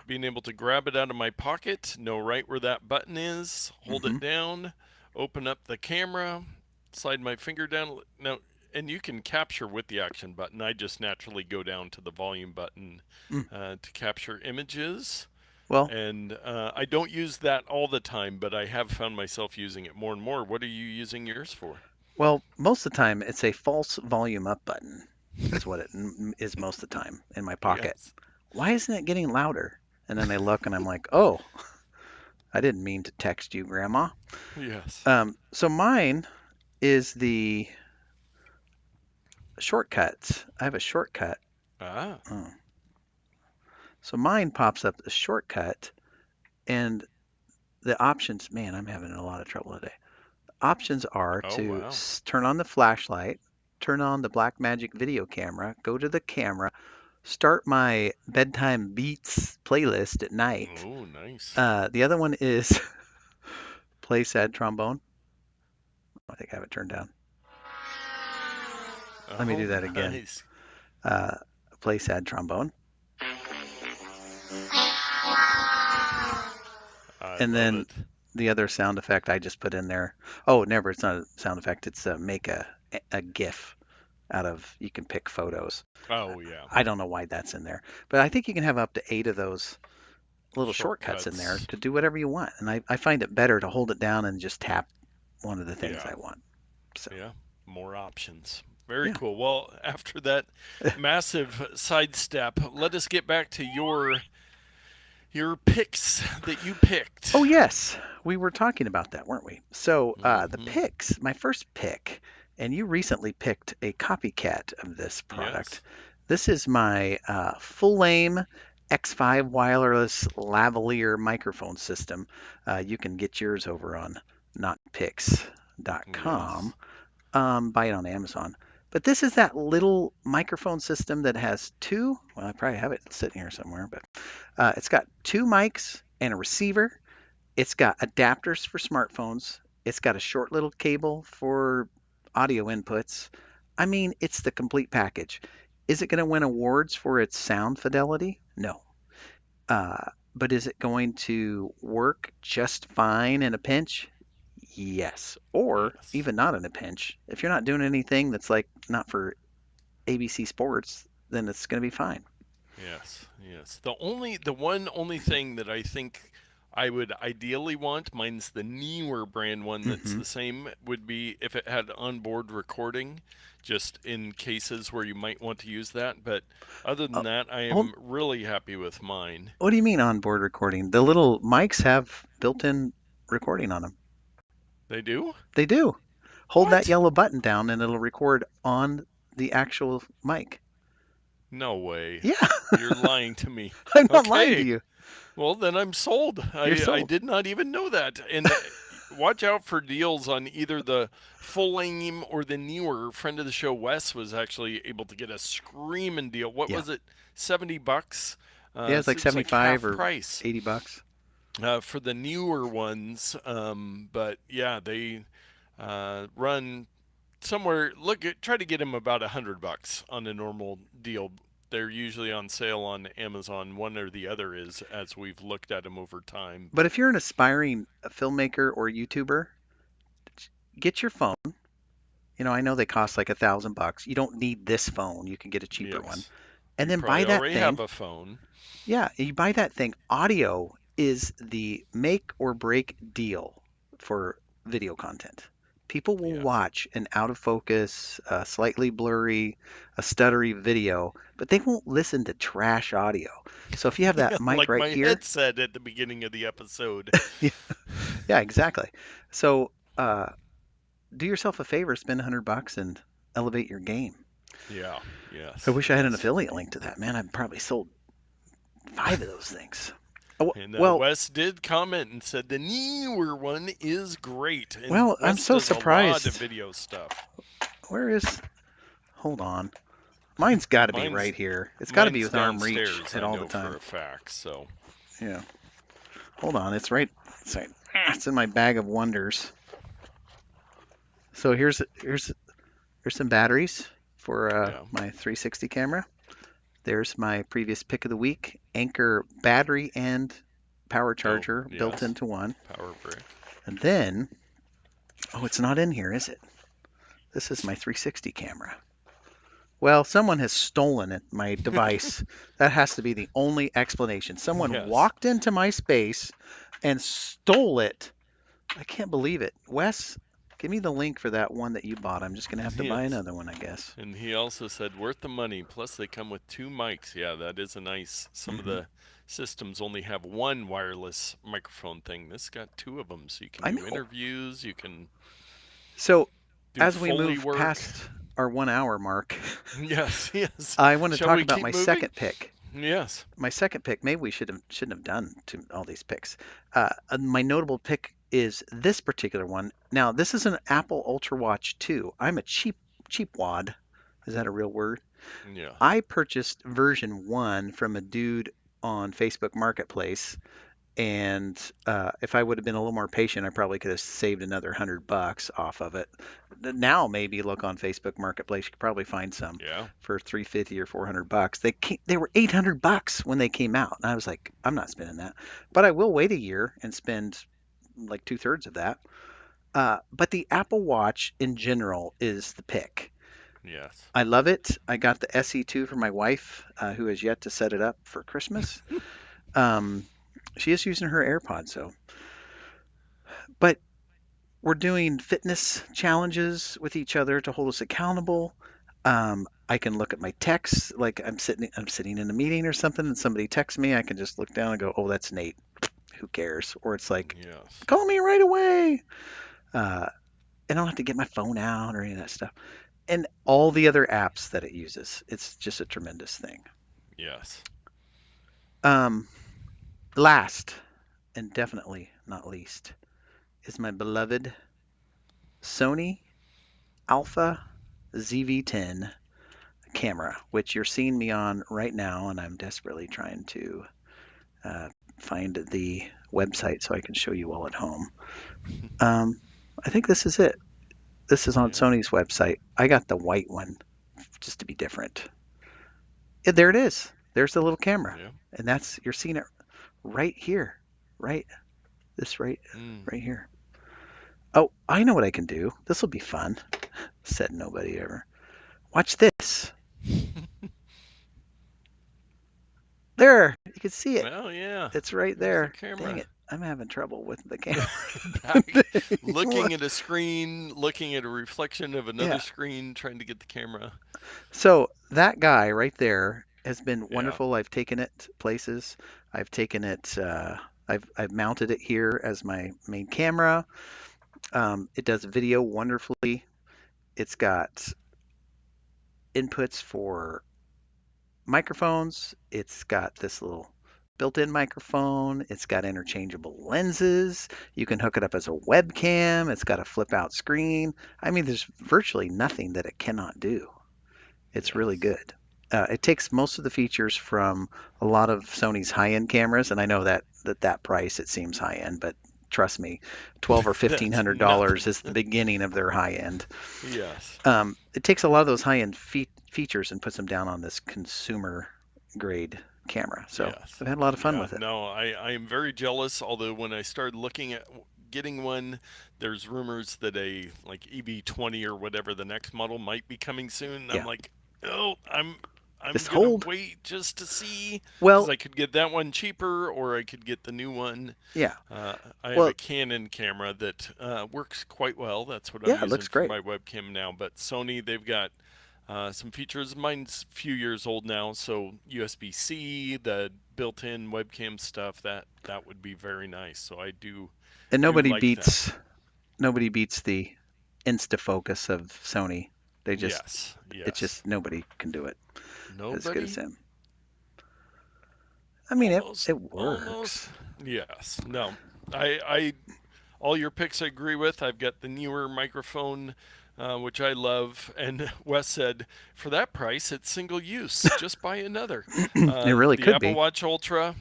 Speaker 1: being able to grab it out of my pocket, know right where that button is, hold
Speaker 2: Hmm.
Speaker 1: it down, open up the camera, slide my finger down. Now, and you can capture with the action button. I just naturally go down to the volume button
Speaker 2: Mm.
Speaker 1: to capture images.
Speaker 2: Well,
Speaker 1: And I don't use that all the time, but I have found myself using it more and more. What are you using yours for?
Speaker 2: most of the time it's a false volume up button is what it is most of the time in my pocket.
Speaker 1: Yes.
Speaker 2: Why isn't it getting louder? And then I look and I'm like, oh, I didn't mean to text you, Grandma.
Speaker 1: Yes.
Speaker 2: So mine is the shortcuts. I have a shortcut.
Speaker 1: Ah.
Speaker 2: Oh. So mine pops up the shortcut and the options. Man, I'm having a lot of trouble today. Options are
Speaker 1: Oh,
Speaker 2: to
Speaker 1: wow.
Speaker 2: turn on the flashlight, turn on the Blackmagic video camera, go to the camera, start my bedtime beats playlist at night.
Speaker 1: Oh, nice.
Speaker 2: The other one is play sad trombone. I think I have it turned down. Let me
Speaker 1: Oh,
Speaker 2: do that again.
Speaker 1: nice.
Speaker 2: Uh, play sad trombone.
Speaker 1: I
Speaker 2: And
Speaker 1: love
Speaker 2: then
Speaker 1: it.
Speaker 2: the other sound effect I just put in there. Oh, never. It's not a sound effect. It's make a GIF out of. You can pick photos.
Speaker 1: Oh, yeah.
Speaker 2: I don't know why that's in there, but I think you can have up to 8 of those little shortcuts in there
Speaker 1: Shortcuts.
Speaker 2: to do whatever you want. And I find it better to hold it down and just tap one of the things
Speaker 1: Yeah.
Speaker 2: I want. So
Speaker 1: Yeah. More options. Very
Speaker 2: yeah.
Speaker 1: cool. Well, after that massive sidestep, let us get back to your picks that you picked.
Speaker 2: Oh yes, we were talking about that, weren't we? So the
Speaker 1: Mm-hmm.
Speaker 2: picks, my first pick, and you recently picked a copycat of this product.
Speaker 1: Yes.
Speaker 2: This is my Fulaim X5 wireless lavalier microphone system. You can get yours over on notpicks.com.
Speaker 1: Yes.
Speaker 2: Buy it on Amazon. But this is that little microphone system that has two. Well, I probably have it sitting here somewhere, but it's got two mics and a receiver. It's got adapters for smartphones. It's got a short little cable for audio inputs. I mean, it's the complete package. Is it going to win awards for its sound fidelity? No. Uh, But is it going to work just fine in a pinch? Yes. Or
Speaker 1: Yes.
Speaker 2: even not in a pinch. If you're not doing anything that's like not for ABC Sports, then it's going to be fine.
Speaker 1: Yes, yes. The one only thing that I think I would ideally want, mine's the newer brand one that's
Speaker 2: Hmm.
Speaker 1: the same, would be if it had onboard recording, just in cases where you might want to use that. But other than
Speaker 2: Oh,
Speaker 1: that, I
Speaker 2: hold,
Speaker 1: am really happy with mine.
Speaker 2: what do you mean onboard recording? The little mics have built-in recording on them.
Speaker 1: They do?
Speaker 2: They do. Hold that
Speaker 1: What?
Speaker 2: yellow button down and it'll record on the actual mic.
Speaker 1: No way.
Speaker 2: Yeah,
Speaker 1: You're lying to me.
Speaker 2: I'm not lying to
Speaker 1: Okay.
Speaker 2: you.
Speaker 1: Well, then I'm sold.
Speaker 2: You're
Speaker 1: I
Speaker 2: sold.
Speaker 1: did not even know that. And watch out for deals on either the Fulaim or the newer. Friend of the show, Wes, was actually able to get a screaming deal. What
Speaker 2: Yeah.
Speaker 1: was it? $70?
Speaker 2: Yeah, it's
Speaker 1: So
Speaker 2: like
Speaker 1: it was like
Speaker 2: 75
Speaker 1: half
Speaker 2: or
Speaker 1: price
Speaker 2: 80 bucks.
Speaker 1: for the newer ones. But yeah, they run somewhere. Try to get them about $100 on a normal deal. They're usually on sale on Amazon. One or the other is, as we've looked at them over time.
Speaker 2: But
Speaker 1: But
Speaker 2: if you're an aspiring filmmaker or YouTuber, get your phone. I know they cost like $1,000. You don't need this phone. You can get a cheaper one.
Speaker 1: yes,
Speaker 2: And
Speaker 1: you
Speaker 2: then buy
Speaker 1: probably
Speaker 2: that
Speaker 1: already
Speaker 2: thing.
Speaker 1: have a phone.
Speaker 2: Yeah, you buy that thing. Audio is the make or break deal for video content. People will
Speaker 1: Yes.
Speaker 2: watch an out of focus, slightly blurry, a stuttery video, but they won't listen to trash audio. So if you have that mic
Speaker 1: Like
Speaker 2: right
Speaker 1: my
Speaker 2: here,
Speaker 1: headset at the beginning of the episode.
Speaker 2: yeah, yeah, exactly. So do yourself a favor, spend $100 and elevate your game.
Speaker 1: Yeah,
Speaker 2: I
Speaker 1: yes,
Speaker 2: wish I had an
Speaker 1: yes.
Speaker 2: affiliate link to that, man. I've probably sold 5 of those things. Oh,
Speaker 1: And
Speaker 2: well,
Speaker 1: Wes did comment and said the newer one is great. And
Speaker 2: well, I'm
Speaker 1: Wes
Speaker 2: so
Speaker 1: does a lot of
Speaker 2: surprised.
Speaker 1: video stuff.
Speaker 2: Where is? Hold on. Mine's got to be
Speaker 1: Mine's
Speaker 2: right here. It's got to be
Speaker 1: mine's
Speaker 2: within arm reach
Speaker 1: downstairs,
Speaker 2: at
Speaker 1: I
Speaker 2: all the
Speaker 1: know for
Speaker 2: time.
Speaker 1: a fact. So
Speaker 2: Yeah. Hold on. It's right. It's in my bag of wonders. So here's some batteries for
Speaker 1: yeah.
Speaker 2: my 360 camera. There's my previous pick of the week, Anchor battery and power
Speaker 1: Oh,
Speaker 2: charger built
Speaker 1: yes.
Speaker 2: into one.
Speaker 1: Power brick.
Speaker 2: And then, oh, it's not in here, is it? This is my 360 camera. Well, someone has stolen it, my device. That has to be the only explanation. Someone
Speaker 1: Yes.
Speaker 2: walked into my space and stole it. I can't believe it. Wes, give me the link for that one that you bought. I'm just going to have to buy
Speaker 1: Yes.
Speaker 2: another one, I guess.
Speaker 1: And he also said worth the money. Plus they come with 2 mics. Yeah, that is a nice. Some of
Speaker 2: Hmm.
Speaker 1: the systems only have one wireless microphone thing. This got 2 of them, so you can
Speaker 2: I
Speaker 1: do
Speaker 2: know.
Speaker 1: interviews. You can
Speaker 2: So,
Speaker 1: do
Speaker 2: as we
Speaker 1: Foley
Speaker 2: move
Speaker 1: work.
Speaker 2: past our 1 hour mark,
Speaker 1: Yes, yes.
Speaker 2: I want to
Speaker 1: Shall
Speaker 2: talk
Speaker 1: we
Speaker 2: about
Speaker 1: keep
Speaker 2: my
Speaker 1: moving?
Speaker 2: second pick.
Speaker 1: Yes.
Speaker 2: My second pick, maybe we shouldn't have done all these picks. My notable pick is this particular one. Now, this is an Apple Ultra Watch 2. I'm a cheap wad. Is that a real word?
Speaker 1: Yes.
Speaker 2: I purchased version 1 from a dude on Facebook Marketplace, and if I would have been a little more patient, I probably could have saved another $100 off of it. Now maybe look on Facebook Marketplace, you could probably find some
Speaker 1: Yeah.
Speaker 2: for $350 or $400. They were $800 when they came out, and I was like, I'm not spending that. But I will wait a year and spend like 2/3 of that. But the Apple Watch in general is the pick.
Speaker 1: Yes.
Speaker 2: I love it. I got the SE2 for my wife, who has yet to set it up for Christmas. She is using her AirPods, so. But we're doing fitness challenges with each other to hold us accountable. I can look at my texts, like I'm sitting in a meeting or something, and somebody texts me. I can just look down and go, "Oh, that's Nate. Who cares?" Or it's like,
Speaker 1: Yes.
Speaker 2: "Call me right away." I don't have to get my phone out or any of that stuff. And all the other apps that it uses, it's just a tremendous thing.
Speaker 1: Yes.
Speaker 2: Last and definitely not least is my beloved Sony Alpha ZV-10 camera, which you're seeing me on right now, and I'm desperately trying to find the website so I can show you all at home. I think this is it. This is on
Speaker 1: Yeah.
Speaker 2: Sony's website. I got the white one just to be different. Yeah, there it is. There's the little camera,
Speaker 1: Yeah.
Speaker 2: and you're seeing it right here, right, this right
Speaker 1: Mm.
Speaker 2: here. Oh, I know what I can do. This will be fun. Said nobody ever. Watch this. There, you can see it.
Speaker 1: Well, yeah.
Speaker 2: It's right
Speaker 1: There's the
Speaker 2: there. Dang
Speaker 1: camera.
Speaker 2: it. I'm having trouble with the camera.
Speaker 1: Back, looking at a screen, looking at a reflection of another
Speaker 2: Yeah.
Speaker 1: screen, trying to get the camera.
Speaker 2: So that guy right there has been
Speaker 1: Yeah.
Speaker 2: wonderful. I've taken it places. I've taken it. I've mounted it here as my main camera. It does video wonderfully. It's got inputs for microphones. It's got this little built-in microphone. It's got interchangeable lenses. You can hook it up as a webcam. It's got a flip-out screen. I mean, there's virtually nothing that it cannot do. It's really
Speaker 1: Yes.
Speaker 2: good. It takes most of the features from a lot of Sony's high-end cameras, and I know that price it seems high-end, but trust me, $12 or
Speaker 1: That's
Speaker 2: $1,500
Speaker 1: nothing.
Speaker 2: is the beginning of their high-end.
Speaker 1: Yes.
Speaker 2: It takes a lot of those high-end features and puts them down on this consumer-grade camera. So
Speaker 1: Yes.
Speaker 2: I've had a lot of fun
Speaker 1: Yeah.
Speaker 2: with it.
Speaker 1: No, I am very jealous. Although when I started looking at getting one, there's rumors that a like EV20 or whatever the next model might be coming soon. I'm
Speaker 2: Yeah,
Speaker 1: like, oh, I'm
Speaker 2: just
Speaker 1: gonna
Speaker 2: hold.
Speaker 1: wait just to see because
Speaker 2: Well,
Speaker 1: I could get that one cheaper or I could get the new one.
Speaker 2: yeah.
Speaker 1: I have
Speaker 2: Well,
Speaker 1: a Canon camera that works quite well. That's what I'm
Speaker 2: yeah, it
Speaker 1: using
Speaker 2: looks
Speaker 1: for
Speaker 2: great.
Speaker 1: my webcam now. But Sony, they've got some features. Mine's a few years old now, so USB-C, the built-in webcam stuff, that would be very nice. So I
Speaker 2: And
Speaker 1: do like that.
Speaker 2: nobody beats the InstaFocus of Sony.
Speaker 1: Yes,
Speaker 2: It's
Speaker 1: yes.
Speaker 2: just nobody can do it as good as
Speaker 1: Nobody,
Speaker 2: him. I mean,
Speaker 1: almost,
Speaker 2: it
Speaker 1: almost.
Speaker 2: works.
Speaker 1: Yes. No, I all your picks I agree with. I've got the newer microphone, which I love. And Wes said, for that price, it's single use. Just buy another.
Speaker 2: It really
Speaker 1: The
Speaker 2: could
Speaker 1: Apple
Speaker 2: be.
Speaker 1: Watch Ultra.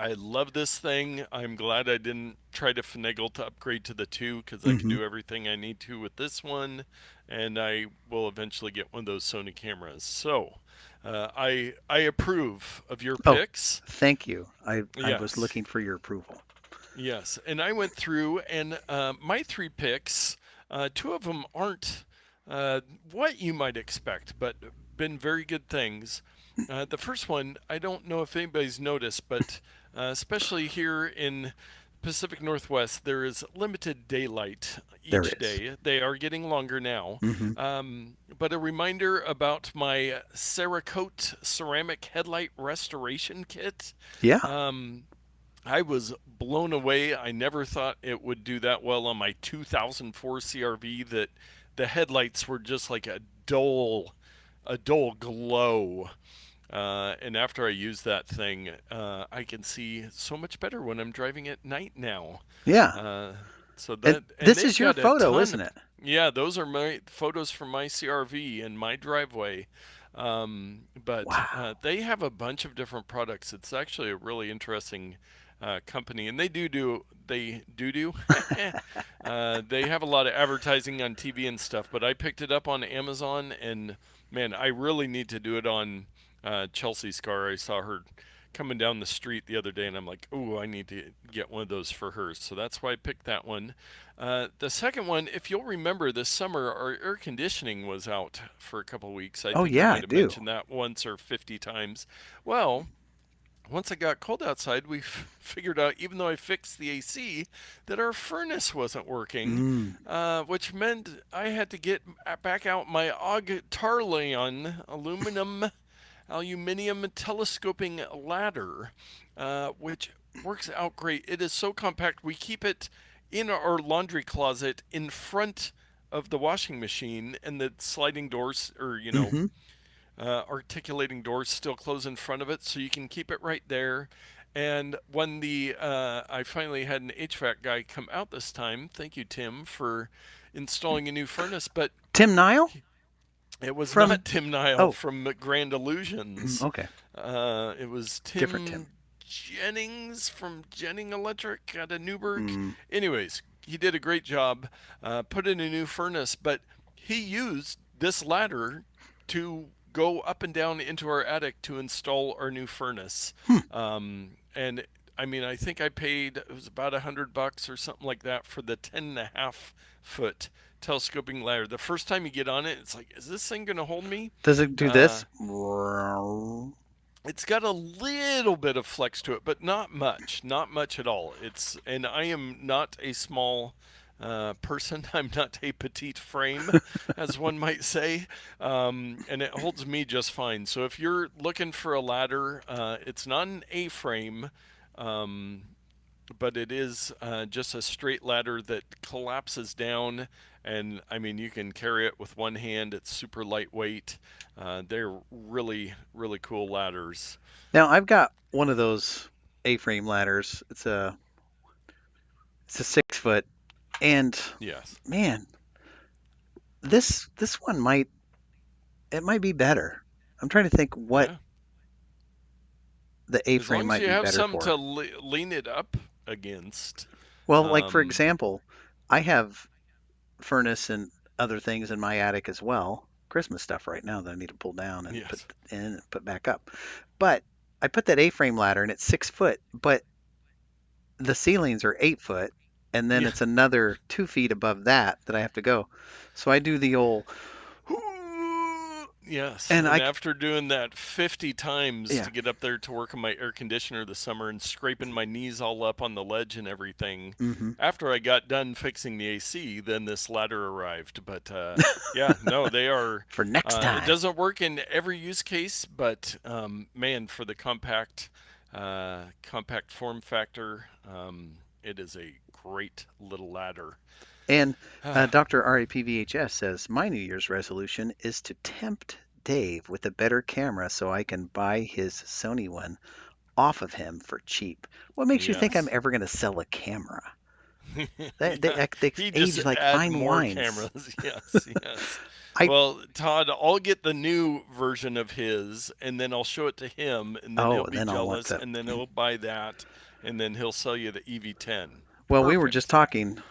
Speaker 1: I love this thing. I'm glad I didn't try to finagle to upgrade to the 2 because I can
Speaker 2: Hmm.
Speaker 1: do everything I need to with this one. And I will eventually get one of those Sony cameras. So I approve of your
Speaker 2: Oh,
Speaker 1: picks.
Speaker 2: thank you. I was
Speaker 1: Yes.
Speaker 2: looking for your approval.
Speaker 1: Yes, and I went through, and my 3 picks, 2 of them aren't what you might expect, but been very good things. The first one, I don't know if anybody's noticed, but especially here in Pacific Northwest, there is limited daylight
Speaker 2: There
Speaker 1: each
Speaker 2: is.
Speaker 1: day. They are getting longer now.
Speaker 2: Hmm.
Speaker 1: But a reminder about my CERAKOTE ceramic headlight restoration kit.
Speaker 2: Yeah.
Speaker 1: Um, I was blown away. I never thought it would do that well on my 2004 CRV. That the headlights were just like a dull glow. And after I used that thing, I can see so much better when I'm driving at night now.
Speaker 2: Yeah.
Speaker 1: Uh, so
Speaker 2: And
Speaker 1: and
Speaker 2: this
Speaker 1: they've
Speaker 2: is your
Speaker 1: got a
Speaker 2: photo,
Speaker 1: ton
Speaker 2: isn't
Speaker 1: of,
Speaker 2: it?
Speaker 1: yeah, those are my photos from my CRV and my driveway. But
Speaker 2: Wow.
Speaker 1: they have a bunch of different products. It's actually a really interesting company, and they have a lot of advertising on TV and stuff. But I picked it up on Amazon, and man, I really need to do it on Chelsea's car. I saw her coming down the street the other day, and I'm like, oh, I need to get one of those for her. So that's why I picked that one. The second one, if you'll remember, this summer our air conditioning was out for a couple weeks. I
Speaker 2: Oh
Speaker 1: think I
Speaker 2: yeah, I
Speaker 1: might have
Speaker 2: do.
Speaker 1: mentioned that once or 50 times. Well, once it got cold outside, we figured out, even though I fixed the AC, that our furnace wasn't working,
Speaker 2: Mm.
Speaker 1: which meant I had to get back out my Augtarlion aluminium telescoping ladder, which works out great. It is so compact. We keep it in our laundry closet in front of the washing machine, and the sliding doors, or
Speaker 2: Hmm.
Speaker 1: articulating doors still close in front of it, so you can keep it right there. And when I finally had an HVAC guy come out this time, thank you, Tim, for installing a new furnace. But
Speaker 2: Tim Nile
Speaker 1: it was
Speaker 2: from.
Speaker 1: not Tim Nile
Speaker 2: Oh,
Speaker 1: from Grand Illusions.
Speaker 2: okay.
Speaker 1: It was
Speaker 2: Different Tim.
Speaker 1: Tim Jennings from Jennings Electric out of Newburgh.
Speaker 2: Mm.
Speaker 1: Anyways, he did a great job, put in a new furnace, but he used this ladder to go up and down into our attic to install our new furnace.
Speaker 2: Hmm.
Speaker 1: And I mean, I think I paid, it was about $100 or something like that for the 10.5 foot telescoping ladder. The first time you get on it, it's like, is this thing going to hold me?
Speaker 2: Does it do
Speaker 1: Uh,
Speaker 2: this?
Speaker 1: it's got a little bit of flex to it, but not much at all. And I am not a small person. I'm not a petite frame, as one might say, and it holds me just fine. So if you're looking for a ladder, it's not an A-frame, um, but it is just a straight ladder that collapses down. And I mean, you can carry it with one hand. It's super lightweight. They're really, really cool ladders.
Speaker 2: Now I've got one of those A-frame ladders. It's a 6 foot, and
Speaker 1: Yes.
Speaker 2: man, this one might be better. I'm trying to think what
Speaker 1: Yeah.
Speaker 2: the
Speaker 1: As long
Speaker 2: A-frame
Speaker 1: as
Speaker 2: might
Speaker 1: you
Speaker 2: be
Speaker 1: have
Speaker 2: better
Speaker 1: something
Speaker 2: for.
Speaker 1: to lean it up against.
Speaker 2: Well, like for
Speaker 1: Um,
Speaker 2: example, I have furnace and other things in my attic as well. Christmas stuff right now that I need to pull down and put
Speaker 1: yes.
Speaker 2: in and put back up. But I put that A-frame ladder and it's 6 foot, but the ceilings are 8 foot, and then
Speaker 1: Yeah.
Speaker 2: it's another 2 feet above that I have to go. So I do the old,
Speaker 1: Yes,
Speaker 2: and
Speaker 1: and after doing that 50 times
Speaker 2: yeah,
Speaker 1: to get up there to work on my air conditioner this summer and scraping my knees all up on the ledge and everything,
Speaker 2: hmm
Speaker 1: after I got done fixing the AC, then this ladder arrived. But yeah, no, they are.
Speaker 2: for next
Speaker 1: It
Speaker 2: time.
Speaker 1: doesn't work in every use case, but man, for the compact form factor, it is a great little ladder.
Speaker 2: And Dr. RAPVHS says, my New Year's resolution is to tempt Dave with a better camera so I can buy his Sony one off of him for cheap. What makes you think I'm
Speaker 1: Yes.
Speaker 2: ever going to sell a camera?
Speaker 1: Yeah,
Speaker 2: They
Speaker 1: he
Speaker 2: age
Speaker 1: just
Speaker 2: like
Speaker 1: add
Speaker 2: fine
Speaker 1: more
Speaker 2: wines.
Speaker 1: cameras. Yes, yes.
Speaker 2: I
Speaker 1: Well, Todd, I'll get the new version of his, and then I'll show it to him, and then
Speaker 2: Oh,
Speaker 1: he'll
Speaker 2: and
Speaker 1: be
Speaker 2: then I'll want
Speaker 1: jealous,
Speaker 2: to.
Speaker 1: and then he'll buy that, and then he'll sell you the EV10.
Speaker 2: Well, we were just
Speaker 1: Perfect.
Speaker 2: talking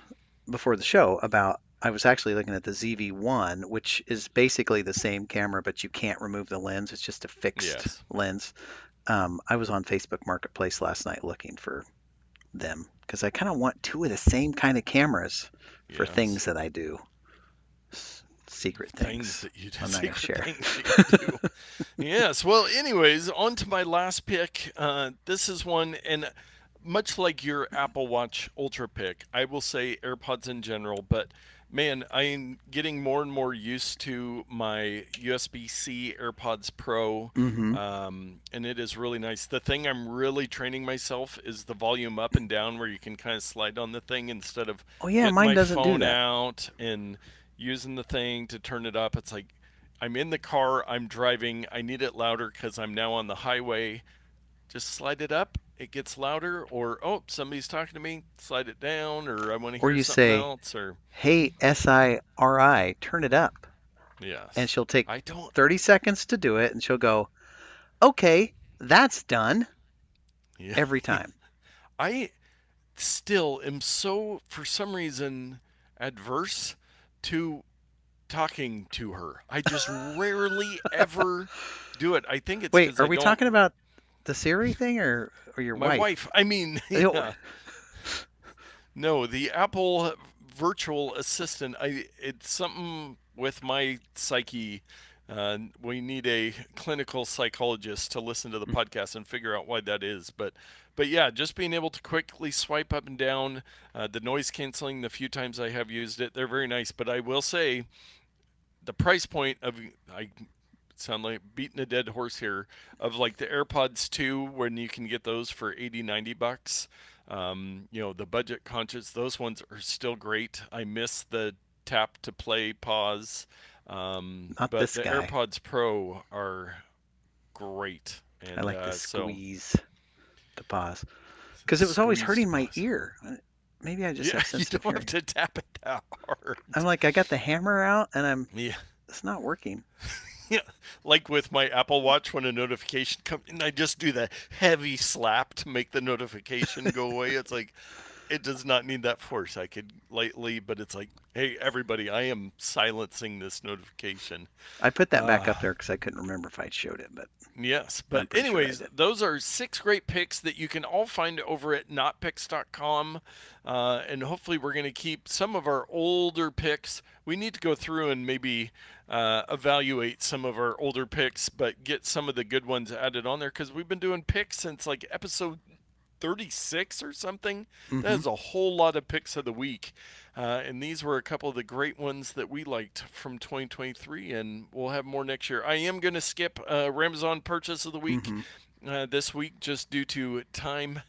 Speaker 2: before the show about I was actually looking at the ZV-1, which is basically the same camera, but you can't remove the lens. It's just a fixed
Speaker 1: Yes,
Speaker 2: lens. I was on Facebook Marketplace last night looking for them because I kind of want two of the same kind of cameras for things
Speaker 1: yes.
Speaker 2: that I do. Secret
Speaker 1: Things
Speaker 2: things
Speaker 1: that you do,
Speaker 2: I'm not going to
Speaker 1: secret
Speaker 2: share.
Speaker 1: things that you do. Yes. Well, anyways, on to my last pick. This is one, and much like your Apple Watch Ultra pick, I will say AirPods in general, but man, I'm getting more and more used to my USB-C AirPods Pro,
Speaker 2: hmm
Speaker 1: and it is really nice. The thing I'm really training myself is the volume up and down, where you can kind of slide on the thing instead of
Speaker 2: Oh yeah,
Speaker 1: getting
Speaker 2: mine
Speaker 1: my
Speaker 2: doesn't do
Speaker 1: phone
Speaker 2: that.
Speaker 1: out and using the thing to turn it up. It's like I'm in the car, I'm driving, I need it louder because I'm now on the highway. Just slide it up, it gets louder, or oh, somebody's talking to me, slide it down, or I want to
Speaker 2: Or
Speaker 1: hear
Speaker 2: you
Speaker 1: something
Speaker 2: say,
Speaker 1: else, or
Speaker 2: "Hey, SIRI, turn it up," and
Speaker 1: yes.
Speaker 2: she'll take
Speaker 1: I don't,
Speaker 2: 30 seconds to do it, and she'll go, "Okay, that's done."
Speaker 1: yeah.
Speaker 2: Every time.
Speaker 1: I still am so, for some reason, adverse to talking to her. I just rarely ever do it. I think it's
Speaker 2: Wait,
Speaker 1: because
Speaker 2: are
Speaker 1: I
Speaker 2: we
Speaker 1: don't.
Speaker 2: talking about the Siri thing or your
Speaker 1: My
Speaker 2: wife?
Speaker 1: wife, I mean,
Speaker 2: Oh,
Speaker 1: yeah. No, the Apple virtual assistant. It's something with my psyche. We need a clinical psychologist to listen to the podcast and figure out why that is. But yeah, just being able to quickly swipe up and down, the noise canceling. The few times I have used it, they're very nice. But I will say, the price point of I sound like beating a dead horse here of like the AirPods 2 when you can get those for 80 $90. The budget conscious, those ones are still great. I miss the tap to play pause.
Speaker 2: not
Speaker 1: But
Speaker 2: this
Speaker 1: the
Speaker 2: guy.
Speaker 1: AirPods Pro are great.
Speaker 2: I
Speaker 1: And
Speaker 2: like to
Speaker 1: so
Speaker 2: squeeze the pause because it was always
Speaker 1: squeeze
Speaker 2: hurting
Speaker 1: to
Speaker 2: my
Speaker 1: pause.
Speaker 2: ear. Maybe I just
Speaker 1: Yeah,
Speaker 2: have
Speaker 1: you
Speaker 2: sensitive
Speaker 1: don't have
Speaker 2: hearing.
Speaker 1: to tap it that hard.
Speaker 2: I'm like, I got the hammer out and
Speaker 1: Yeah.
Speaker 2: it's not working.
Speaker 1: Yeah, like with my Apple Watch, when a notification comes, and I just do the heavy slap to make the notification go away. It's like, It does not need that force. I could lightly, but it's like, hey, everybody, I am silencing this notification.
Speaker 2: I put that back up there because I couldn't remember if I showed it, but
Speaker 1: Yes,
Speaker 2: I'm
Speaker 1: but
Speaker 2: pretty sure I
Speaker 1: anyways,
Speaker 2: did.
Speaker 1: those are 6 great picks that you can all find over at notpicks.com. And hopefully we're going to keep some of our older picks. We need to go through and maybe evaluate some of our older picks, but get some of the good ones added on there because we've been doing picks since like episode 36 or something. That is a whole lot of picks of the week. And these were a couple of the great ones that we liked from 2023, and we'll have more next year. I am going to skip Ramazan purchase of the week this week just due to time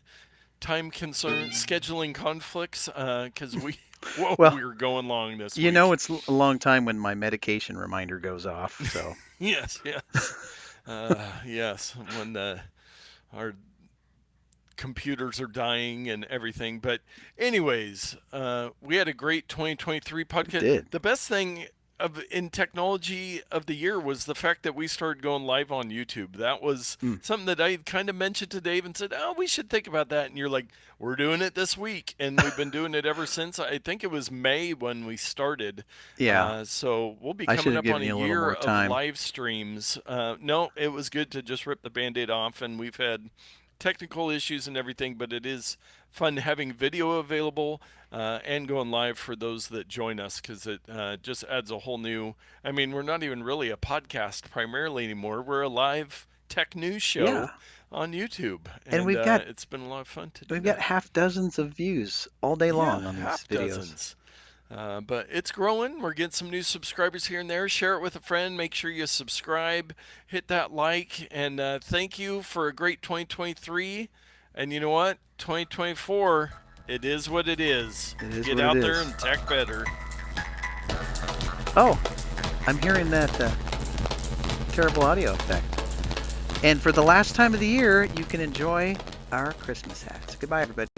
Speaker 1: concerns, scheduling conflicts, because we were going long this week.
Speaker 2: You know, it's a long time when my medication reminder goes off. So
Speaker 1: yes, yes, when our computers are dying and everything. But anyways, we had a great 2023 podcast.
Speaker 2: did.
Speaker 1: The best thing in technology of the year was the fact that we started going live on YouTube. That was something that I kind of mentioned to Dave and said, oh, we should think about that. And you're like, we're doing it this week. And we've been doing it ever since. I think it was May when we started.
Speaker 2: Yeah.
Speaker 1: So we'll be
Speaker 2: I
Speaker 1: coming
Speaker 2: should have
Speaker 1: up on
Speaker 2: given
Speaker 1: a
Speaker 2: you a little
Speaker 1: year
Speaker 2: more
Speaker 1: of
Speaker 2: time.
Speaker 1: live streams. No, it was good to just rip the Band-Aid off. And we've had technical issues and everything, but it is fun having video available and going live for those that join us, because it just adds a whole new, I mean, we're not even really a podcast primarily anymore. We're a live tech news show on YouTube, and
Speaker 2: we've got
Speaker 1: it's been a lot of fun to do.
Speaker 2: We've got half dozens of views all day long on these videos.
Speaker 1: Dozens. But it's growing. We're getting some new subscribers here and there. Share it with a friend. Make sure you subscribe. Hit that like. And thank you for a great 2023. And you know what? 2024, it is what it is. Get out there and tech better.
Speaker 2: Oh, I'm hearing that terrible audio effect. And for the last time of the year, you can enjoy our Christmas hats. Goodbye, everybody.